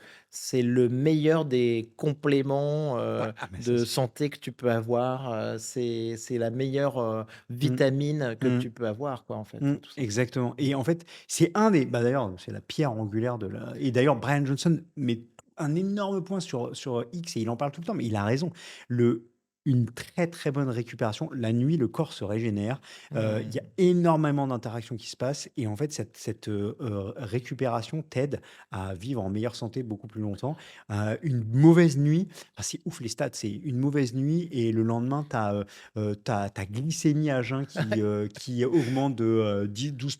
meilleur des compléments
ouais, ah mais ça
de
c'est sûr.
santé que tu peux avoir. C'est la meilleure
Mmh,
vitamine que
mmh,
tu peux avoir, quoi, en fait, tout simplement.
exactement
Mmh.
et en fait, c'est un des d'ailleurs, c'est la pierre angulaire de la et d'ailleurs Brian Johnson met un énorme point sur X et il en parle tout le temps, mais il a raison. Le Une très, très bonne récupération. La nuit, le corps se régénère, il y a
Mmh.
énormément d'interactions qui se passent et en fait récupération t'aide à vivre en meilleure santé beaucoup plus longtemps. Une mauvaise nuit, enfin c'est ouf les stats, c'est une mauvaise nuit et le lendemain tu as, ta glycémie à jeun qui augmente de, 10-12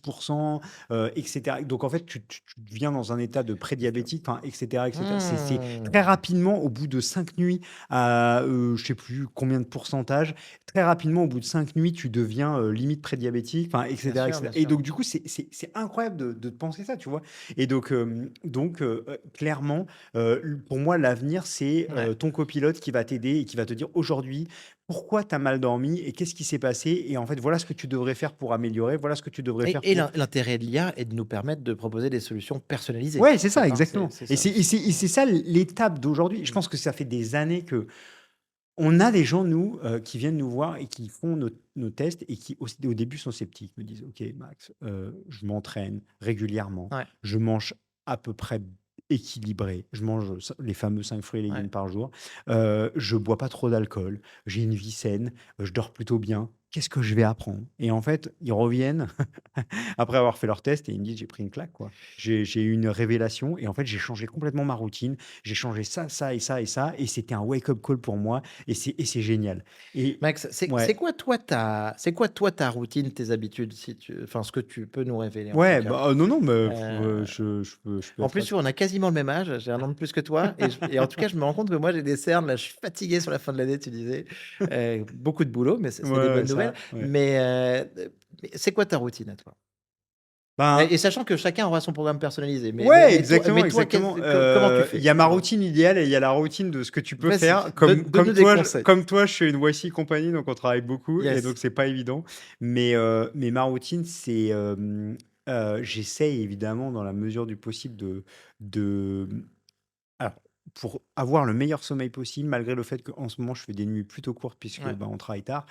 et cetera. Donc en fait, tu deviens dans un état de prédiabétique, enfin et cetera et cetera. C'est très
Mmh.
rapidement, au bout de 5 nuits à, je sais plus combien de pourcentage, très rapidement, au bout de 5 nuits, tu deviens, limite prédiabétique, enfin et
Bien
cetera et
sûr.
donc du coup, c'est incroyable de penser ça, tu vois? Et clairement, pour moi, l'avenir, c'est,
Ouais.
ton copilote qui va t'aider et qui va te dire: «Aujourd'hui, pourquoi tu as mal dormi et qu'est-ce qui s'est passé? Et en fait, voilà ce que tu devrais faire pour améliorer. Voilà ce que tu devrais faire
Et
pour»
l'intérêt de l'IA est de nous permettre de proposer des solutions personnalisées,
ouais, c'est
en
ça,
fait, hein,
exactement.
c'est
Et
ça
c'est et
aussi.
c'est et
Mmh.
c'est ça l'étape d'aujourd'hui. Je
Mmh.
pense que ça fait des années que on a des gens, nous, qui viennent nous voir et qui font nos tests et qui au début sont sceptiques. Me disent: «OK Max, je m'entraîne régulièrement,
Ouais,
je mange à peu près équilibré, je mange les fameux 5 fruits et
ouais.
légumes par jour, je bois pas trop d'alcool, j'ai une vie saine, je dors plutôt bien. Qu'est-ce que je vais apprendre?» Et en fait, ils reviennent après avoir fait leur test et ils me disent: «J'ai pris une claque, quoi. J'ai eu une révélation et en fait, j'ai changé complètement ma routine. J'ai changé ça, ça et ça et ça et c'était un wake up call pour moi et c'est génial» et
Max, c'est
ouais.
quoi ta routine, tes habitudes, si tu enfin, ce que tu peux nous révéler, en tout
Ouais,
cas?
bah, non, non, mais
Heu,
je peux
En
être
plus, tu vois,
assez
on a quasiment le même âge, j'ai un an de plus que toi, et en tout cas, je me rends compte que moi, j'ai des cernes, là, je suis fatigué sur la fin de l'année, tu disais. Beaucoup de boulot, mais
ouais,
c'est des
ouais,
bonnes nouvelles.
ça, ouais.
Mais c'est quoi ta routine à toi?
Ben
Et sachant que chacun aura son programme personnalisé,
ouais,
mais
exactement,
toi,
exactement.
comment tu
Il y a
fais?
ma routine idéale et il y a la routine de ce que tu peux
Vas-y,
faire. Comme
donne-nous des
toi,
conseils.
je suis une YC compagnie, donc on travaille beaucoup et
Yes.
donc c'est pas évident. Mais ma routine, c'est, j'essaye évidemment dans la mesure du possible de alors, pour avoir le meilleur sommeil possible, malgré le fait qu'en ce moment, je fais des nuits plutôt courtes puisque,
Ouais.
bah, on travaille tard.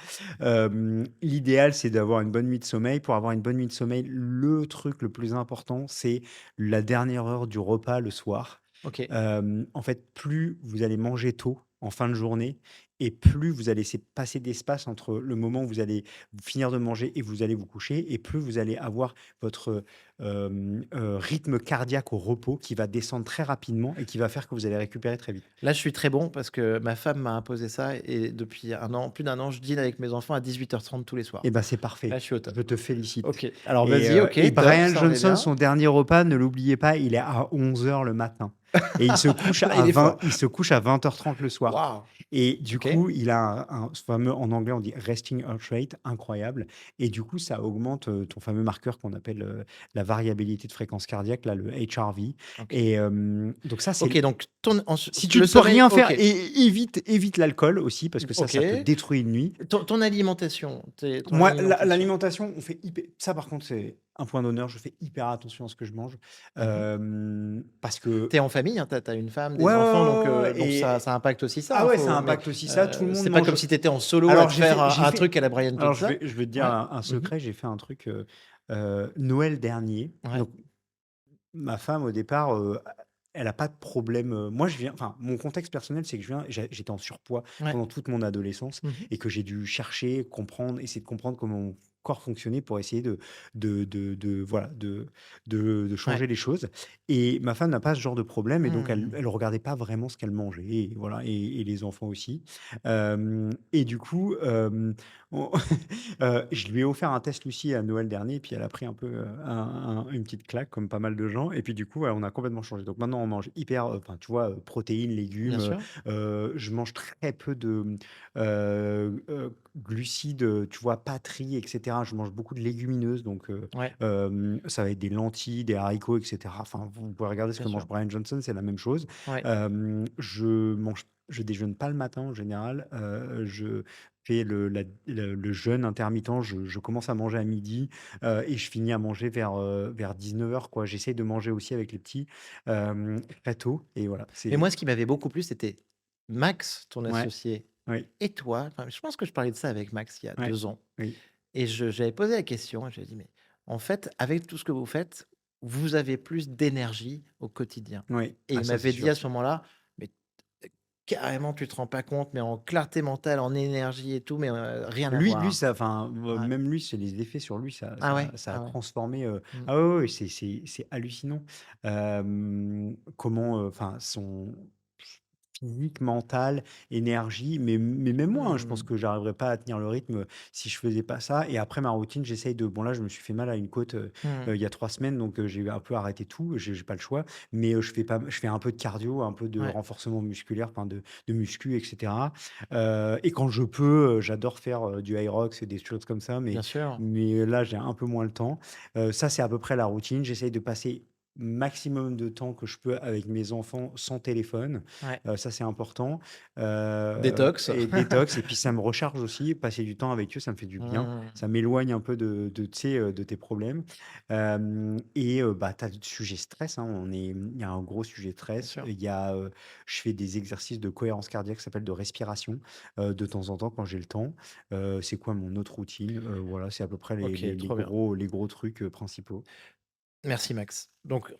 L'idéal, c'est d'avoir une bonne nuit de sommeil. Pour avoir une bonne nuit de sommeil, le truc le plus important, c'est la dernière heure du repas le soir.
OK.
En fait, plus vous allez manger tôt en fin de journée et plus vous allez laisser passer d'espace entre le moment où vous allez finir de manger et vous allez vous coucher et plus vous allez avoir votre, rythme cardiaque au repos qui va descendre très rapidement et qui va faire que vous allez récupérer très vite.
Là, je suis très bon parce que ma femme m'a imposé ça et depuis un an, plus d'un an, je dîne avec mes enfants à 18h30 tous les soirs.
Et ben, c'est
Là,
parfait.
je suis au top.
Je te félicite.
OK. Alors vas-y, OK,
Et
top,
Brian
ça en est
Johnson,
bien.
son dernier repas, ne l'oubliez pas, il est à 11 heures le matin et
Là, il est fort.
il se couche à 20h30 le soir
Waouh!
et du
OK.
coup, il a un ce fameux en anglais, on dit resting heart rate incroyable et du coup, ça augmente, ton fameux marqueur qu'on appelle, la variabilité de fréquence cardiaque, là, le HRV
OK.
et donc ça,
OK,
c'est
donc ton
si tu
le
ne peux
sommeil,
rien faire
OK.
et évite l'alcool aussi parce que ça te
OK.
détruit une nuit.
Ton alimentation, ton
Moi,
alimentation.
l'alimentation, on fait hyper ça par contre, c'est un point d'honneur, je fais hyper attention à ce que je mange,
Mmh.
parce que
Tu es en famille, hein, tu as une femme,
ouais,
des
ouais,
enfants,
ouais, ouais, ouais
donc ça
et
ça impacte aussi ça,
ah
hein,
ouais, ça
faut mais
impacte aussi ça, tout le monde
c'est pas comme
mange.
si tu étais en solo à
Alors
te faire un truc à la Brian Johnson.
je vais te dire
Ouais.
un
Mmh.
secret, j'ai fait un truc, Noël dernier,
Ouais.
donc ma femme au départ, elle a pas de problème, moi je viens enfin mon contexte personnel, c'est que j'étais en surpoids
Ouais.
pendant toute mon adolescence
Mmh.
et que j'ai dû chercher, comprendre, essayer de comprendre comment mon corps fonctionnait pour essayer de voilà, de
Ouais.
changer les choses et ma femme n'a pas ce genre de problème et donc
Mmh.
elle regardait pas vraiment ce qu'elle mangeait et voilà et les enfants aussi. Et du coup, on je lui ai offert un test Lucie à Noël dernier et puis elle a pris un peu, une petite claque comme pas mal de gens et puis du coup, ouais, on a complètement changé. Donc maintenant on mange hyper, enfin tu vois, protéines,
Bien
légumes,
sûr.
je mange très peu de, glucides, tu vois, pâteries et cetera. Je mange beaucoup de légumineuses donc
Ouais,
ça va être des lentilles, des haricots et cetera. Enfin, vous pouvez regarder ce
bien
que mange
sûr.
Brian Johnson, c'est la même chose.
Ouais.
Je déjeune pas le matin en général, je fais le jeûne intermittent, je commence à manger à midi et je finis à manger vers 19h quoi. J'essaye de manger aussi avec les petits, très tôt et voilà,
Mais moi,
c'est
ce qui m'avait beaucoup plu, c'était Max, ton
ouais,
associé,
oui,
et toi. Enfin, je pense que je parlais de ça avec Max il y a
ouais,
2 ans
oui,
et j'avais posé la question et je lui ai dit: «Mais en fait, avec tout ce que vous faites, vous avez plus d'énergie au quotidien»
oui.
et
Ah
il
ça, c'est
m'avait dit
sûr.
à ce moment-là: «Mais carrément, tu te rends pas compte, mais en clarté mentale, en énergie et tout, mais rien à
Lui
voir».
ça enfin,
Ouais.
même lui, c'est les effets sur lui,
Ah ouais?
ça a
Ah ouais.
transformé,
Mmh.
ah ouais, ouais, c'est hallucinant. Comment, enfin son physique, mental, énergie, mais même moi, hein, je pense
Mmh.
que j'arriverais pas à tenir le rythme, si je faisais pas ça et après ma routine, j'essaye de bon là, je me suis fait mal à une côte,
Mmh.
il y a 3 semaines donc j'ai un peu arrêté tout, j'ai pas le choix, mais je fais un peu de cardio, un peu de
Ouais,
renforcement musculaire, enfin de muscu et cetera, et quand je peux, j'adore faire, du Hyrox et des choses comme ça,
bien sûr.
mais là, j'ai un peu moins le temps. Ça, c'est à peu près la routine. J'essaye de passer maximum de temps que je peux avec mes enfants sans téléphone.
Ouais.
Ça, c'est important,
Détox.
et détox et puis ça me recharge aussi. Passer du temps avec eux, ça me fait du bien.
Mmh.
Ça m'éloigne un peu de tu sais, de tes problèmes, et bah, tu as le sujet stress, hein. Il y a un gros sujet
Bien
stress.
sûr.
Il y a, je fais des exercices de cohérence cardiaque, ça s'appelle de respiration, de temps en temps quand j'ai le temps. C'est quoi mon autre routine? Voilà, c'est à peu près
OK, trop bien.
les gros trucs, principaux.
Merci Max. Donc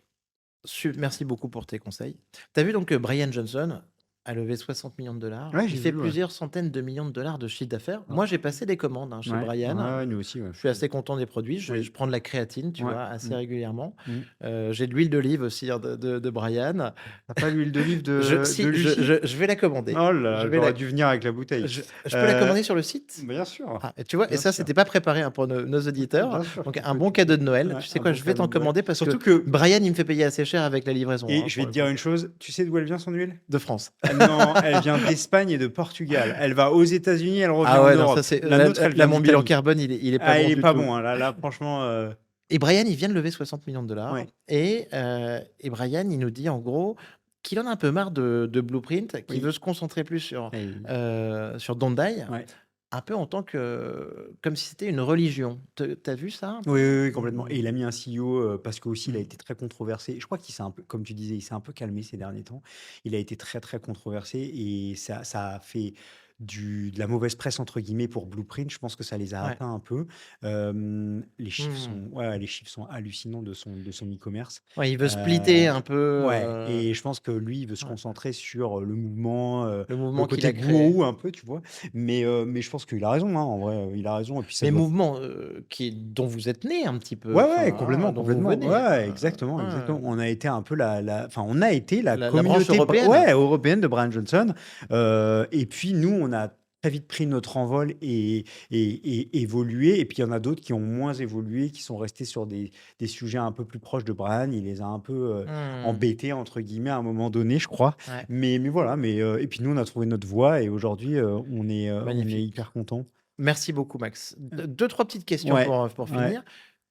merci beaucoup pour tes conseils. Tu as vu donc que Brian Johnson a levé 60 millions de dollars.
Ouais,
Il
j'ai
fait
vu, ouais.
plusieurs centaines de millions de dollars de chiffre d'affaires.
Ah,
Moi, j'ai passé des commandes, hein, chez
ouais, ouais,
Brian.
ouais, nous aussi, ouais.
Je suis assez content des produits. Je
Oui,
prends de la créatine, tu
ouais.
vois, assez
Mmh.
régulièrement.
Mmh.
J'ai de l'huile d'olive aussi, hein, de Brian.
Tu pas l'huile d'olive
Je
de
si,
Lucie?
je vais la commander.
Oh là
Je
là,
vais la
j'aurais dû venir avec la bouteille.
je peux la
Heu,
commander sur le site?
bien sûr,
Ah, et tu vois? Et
bien
ça,
sûr.
c'était pas préparé, hein, pour nos auditeurs.
Bien sûr,
Donc
tu
un
peux,
bon
tu
cadeau
peux.
de Noël.
Ouais,
Tu sais
un
quoi?
beau
Je vais
cadeau
t'en
de Noël.
commander parce que
Surtout que
Brian, il me fait payer assez cher avec la livraison,
et
hein,
je
pour
vais te
le
dire
coup.
une chose, tu sais d'où elle vient son huile?
De France.
Non, elle vient d'Espagne et de Portugal. Elle va aux États-Unis, elle revient
Ah
en
ouais, non, ça
Europe.
c'est
La nôtre, elle
là
vient
mon bilan
d'Italie.
carbone, il est pas
Ah,
bon
il est
du
pas
tout.
bon, hein, là franchement,
Et Brian, il vient de lever 60 millions de dollars
ouais.
et Brian, il nous dit en gros qu'il en a un peu marre de Blueprint, qu'il veut
Oui.
se concentrer plus
Et
sur Dondai,
ouais.
un peu en tant que comme si c'était une religion. Tu as vu ça un
Oui,
peu?
oui, oui, complètement et
Mmh.
il a mis un CEO, parce qu'aussi il a
Mmh.
été très controversé. Je crois qu'il s'est un peu comme tu disais, il s'est un peu calmé ces derniers temps. Il a été très, très controversé et ça a fait de la «mauvaise presse» entre guillemets pour Blueprint. Je pense que ça les a
Ouais.
atteints un peu. Les chiffres
Mmh.
sont ouais, les chiffres sont hallucinants de son e-commerce.
Ouais, il veut splitter
Heu,
un peu,
ouais et je pense que lui, il veut se
ouais,
concentrer sur, le mouvement,
le
le
mouvement qu'il
côté
a créé.
gourou un peu, tu vois? Mais je pense qu'il a raison, hein, en vrai, il a raison et puis ça
Mais
doit
mouvement, dont vous êtes né un petit peu,
ouais, ouais,
enfin, hein,
complètement,
dont vous
complètement.
venez,
Ouais, exactement,
ouais,
exactement. On a été un peu enfin, on a été la
la branche
communauté
européenne.
ouais, européenne de Bryan Johnson, et puis nous, on a très vite pris notre envol et évolué et puis il y en a d'autres qui ont moins évolué, qui sont restés sur des sujets un peu plus proches de Bryan. Il les a un peu,
Mmh,
«embêtés» entre guillemets à un moment donné, je crois.
ouais,
Mais voilà, et puis nous, on a trouvé notre voie et aujourd'hui, on est
magnifique.
hyper contents.
Merci beaucoup Max. 2-3 petites questions
Ouais,
pour
ouais.
finir.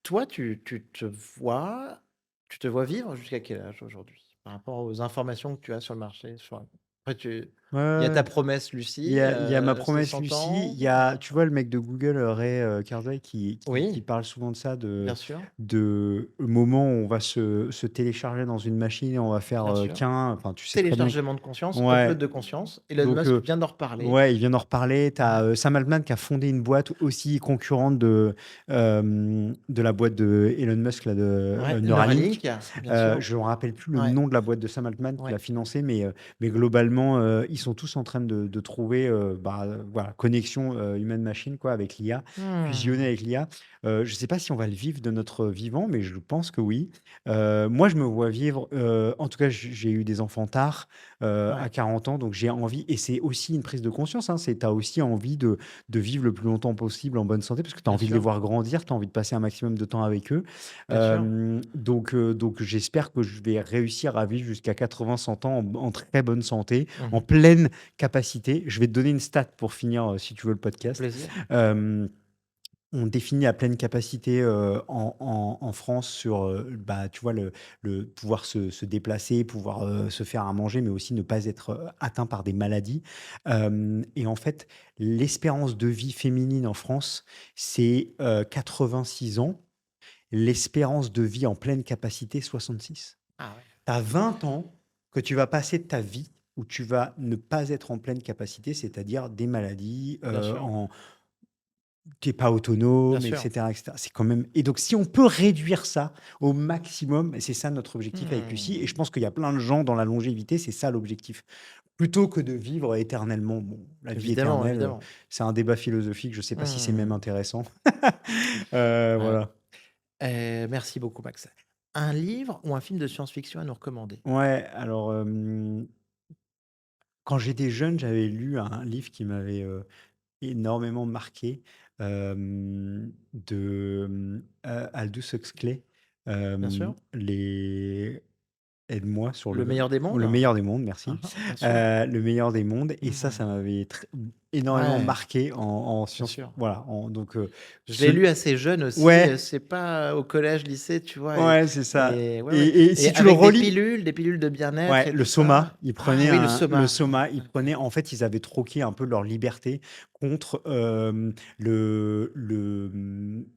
Toi, tu te vois vivre jusqu'à quel âge aujourd'hui? Par rapport aux informations que tu as sur le marché, après
Ouais,
il y a ta
ouais.
promesse
Il y
Lucie,
a il y a ma
c'est
promesse
100
Lucie,
ans?
il y a tu vois le mec de Google, Ray, Kurzweil qui
Oui,
parle souvent de ça,
bien sûr,
de le moment où on va se télécharger dans une machine et on va faire,
bien sûr.
qu'un enfin tu sais très bien
Téléchargement de conscience, upload
ouais,
de conscience. Elon
donc
Musk vient d'en reparler.
ouais, il vient d'en reparler. Tu
Ouais,
as, Sam Altman qui a fondé une boîte aussi concurrente de la boîte de Elon Musk là, de,
ouais,
Neuralink.
Neuralink, bien sûr.
Je ne me rappelle plus le
Ouais,
nom de la boîte de Sam Altman qui
ouais.
l'a financé, mais globalement, ils sont tous en train de trouver, voilà, connexion, humaine-machine quoi, avec l'IA, fusionner
Mmh,
avec l'IA. Je ne sais pas si on va le vivre de notre vivant, mais je pense que oui. Moi, je me vois vivre, en tout cas, j'ai eu des enfants tard, à
ouais,
40 ans, donc j'ai envie et c'est aussi une prise de conscience, hein, tu as aussi envie de vivre le plus longtemps possible en bonne santé parce que tu as
bien
envie de les
sûr,
voir grandir, tu as envie de passer un maximum de temps avec eux.
bien sûr.
Donc j'espère que je vais réussir à vivre jusqu'à 80-100 ans en très bonne santé, en
Mmh.
pleine capacité. Je vais te donner une stat pour finir, si tu veux le
Avec
podcast.
plaisir.
Hem On définit à pleine capacité, en France sur, tu vois, le pouvoir se déplacer, pouvoir, se faire à manger, mais aussi ne pas être, atteint par des maladies. Et en fait, l'espérance de vie féminine en France, c'est, 86 ans. L'espérance de vie en pleine capacité, 66.
Ah ouais,
Tu as 20 ans que tu vas passer de ta vie où tu vas ne pas être en pleine capacité, c'est-à-dire des maladies,
bien sûr,
tu es pas
bien
autonome, et
sûr.
cetera, et cetera. C'est quand même et donc si on peut réduire ça au maximum et c'est ça notre objectif avec Lucie et je
Mmh.
pense qu'il y a plein de gens dans la longévité, c'est ça l'objectif. Plutôt que de vivre éternellement. Bon, la vie
Évidemment,
éternelle,
évidemment.
c'est un débat philosophique, je sais pas si c'est même
Mmh.
intéressant.
Ouais.
Voilà.
Merci beaucoup Max. Un livre ou un film de science-fiction à nous recommander?
Ouais, alors, quand j'étais jeune, j'avais lu un livre qui m'avait, énormément marqué, Aldous Huxley,
Bien sûr.
les aide-moi sur
Le meilleur des mondes?
Le meilleur des mondes, merci.
Mmh mh, bien sûr.
Le meilleur des mondes et ça
Mmh.
m'avait énormément
Ouais,
marqué en
bien
sciences
sûr.
voilà, en donc
Je l'ai
ce
lu assez jeune aussi,
ouais,
c'est pas au collège, lycée, tu vois?
ouais, c'est ça
Et ouais, ouais
et
et
si tu le
avec
relis
des pilules de bien-être
ouais,
et
le
tout
Soma,
ça. Ah oui, le
le
soma. Ouais,
Soma, ils
ouais.
prenaient en fait, ils avaient troqué un peu leur liberté contre,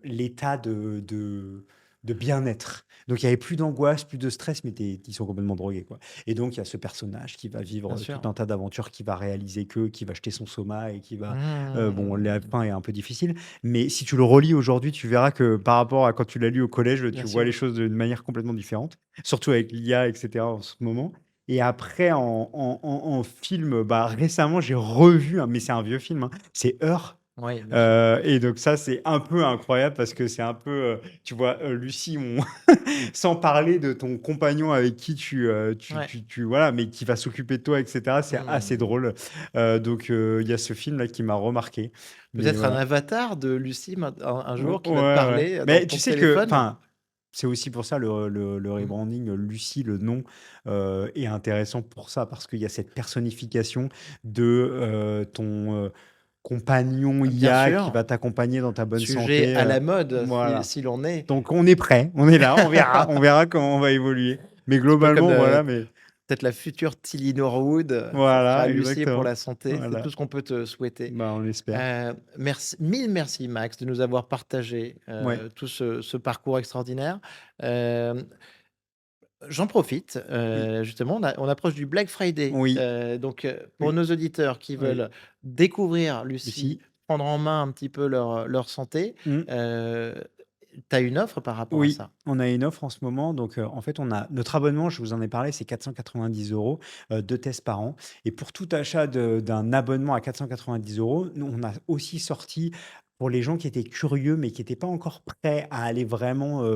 l'état de bien-être. Donc il y avait plus d'angoisse, plus de stress, mais ils sont complètement drogués, quoi et donc il y a ce personnage qui va
Bien
vivre, tout
sûr.
un tas d'aventures, qui va réaliser qui va acheter son Soma et qui va, bon, la
Mmh.
fin est un peu difficile, mais si tu le relis aujourd'hui, tu verras que par rapport à quand tu l'as lu au collège,
Bien
tu vois les
sûr.
choses d'une manière complètement différente, surtout avec l'IA et cetera en ce moment et après en film, récemment, j'ai revu mais c'est un vieux film, hein, c'est Her,
Oui, bien sûr.
et donc ça, c'est un peu incroyable parce que c'est un peu, tu vois, Lucie, sans parler de ton compagnon avec qui
Ouais.
voilà, mais qui va s'occuper de toi et cetera, c'est assez
Mmh.
drôle. Donc il y a ce film-là qui m'a remarqué, mais
Peut-être un
voilà.
avatar de Lucie un jour qui
Ouais,
va te
ouais.
parler dans
Mais
ton
tu sais que
téléphone?
enfin, c'est aussi pour ça le
Mmh.
rebranding, Lucie, le nom, est intéressant pour ça, parce qu'il y a cette personnification de, ton, compagnon
Bien
IA qui
sûr,
va t'accompagner dans ta bonne
sujet
santé,
à la mode
voilà.
si l'on est.
Donc on est prêt, on est là, on verra comment on va évoluer. Mais
Un petit peu comme,
globalement, voilà, mais
peut-être la future Tilly Norwood, ça sera
voilà,
Lucie pour
exactement.
la santé. C'est
Voilà,
tout ce qu'on peut te souhaiter.
on espère.
Merci, mille merci Max de nous avoir partagé,
Ouais.
tout ce parcours extraordinaire. Hem J'en profite,
Oui.
justement, on approche du Black Friday,
Oui,
donc pour
oui,
nos auditeurs qui
oui.
veulent découvrir Lucie,
Lucie.
prendre en main un petit peu leur santé,
Mmh.
heu, tu as une offre par rapport à
Oui,
ça?
on a une offre en ce moment. Donc, en fait, on a notre abonnement, je vous en ai parlé, c'est 490 €, 2 tests par an. Et pour tout achat d'un abonnement à 490 €, nous, on a aussi sorti pour les gens qui étaient curieux, mais qui étaient pas encore prêts à aller vraiment,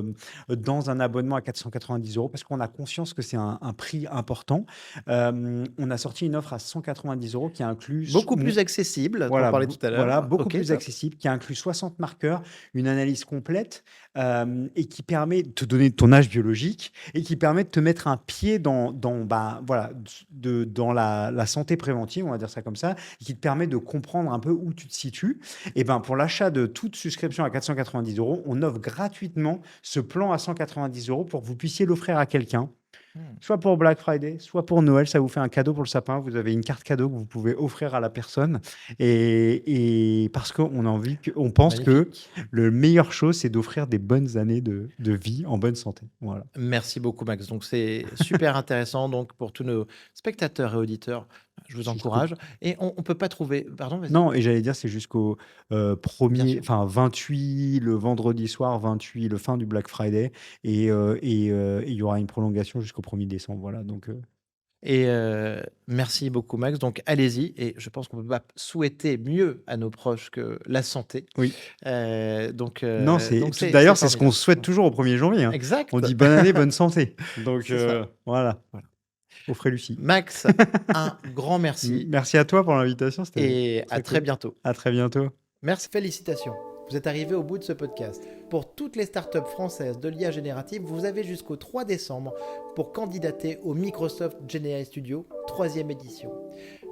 dans un abonnement à 490 €, parce qu'on a conscience que c'est un prix important. On a sorti une offre à 190 € qui inclut
Beaucoup plus accessible, tu en parlais tout à
voilà,
l'heure.
beaucoup
OK,
plus
top.
accessible, qui inclut 60 marqueurs, une analyse complète, et qui permet de te donner ton âge biologique et qui permet de te mettre un pied bah, voilà, dans la santé préventive, on va dire ça comme ça, et qui te permet de comprendre un peu où tu te situes. Et ben, pour l'achat de toute souscription à 490 €, on offre gratuitement ce plan à 190 € pour que vous puissiez l'offrir à quelqu'un.
Mmh,
Soit pour Black Friday, soit pour Noël, ça vous fait un cadeau pour le sapin. Vous avez une carte cadeau que vous pouvez offrir à la personne. Et parce on pense que
magnifique.
le meilleure chose, c'est d'offrir des bonnes années de vie en bonne santé. Voilà.
Merci beaucoup, Max. Donc, c'est super intéressant. Donc, pour tous nos spectateurs et auditeurs, je vous
Jusqu'au
encourage. Et on peut pas trouver. Pardon, vas-y.
Non, et j'allais dire, c'est jusqu'au
Bien
1er,
sûr.
enfin 28, le vendredi soir, 28, le fin du Black Friday. Et il y aura une prolongation jusqu'au 1er décembre. Voilà. Donc,
Et merci beaucoup, Max. Donc, allez-y. Et je pense qu'on peut pas souhaiter mieux à nos proches que la santé.
oui.
Donc,
Non,
c'est
d'ailleurs, c'est ce qu'on
formidable.
se souhaite toujours au 1er janvier, hein. On
Exact.
dit bonne année, bonne santé. Donc,
C'est ça.
voilà,
Voilà.
offrez Lucie.
Max, un grand merci
Merci à toi pour l'invitation, c'était
et à
très
très
cool.
bientôt.
À très bientôt.
Merci, félicitations. Vous êtes arrivé au bout de ce podcast. Pour toutes les startups françaises de l'IA générative, vous avez jusqu'au 3 décembre pour candidater au Microsoft GenAI Studio 3e édition.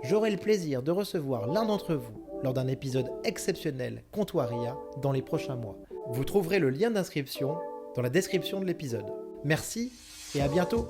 J'aurai le plaisir de recevoir l'un d'entre vous lors d'un épisode exceptionnel Comptoir IA dans les prochains mois. Vous trouverez le lien d'inscription dans la description de l'épisode. Merci et à bientôt.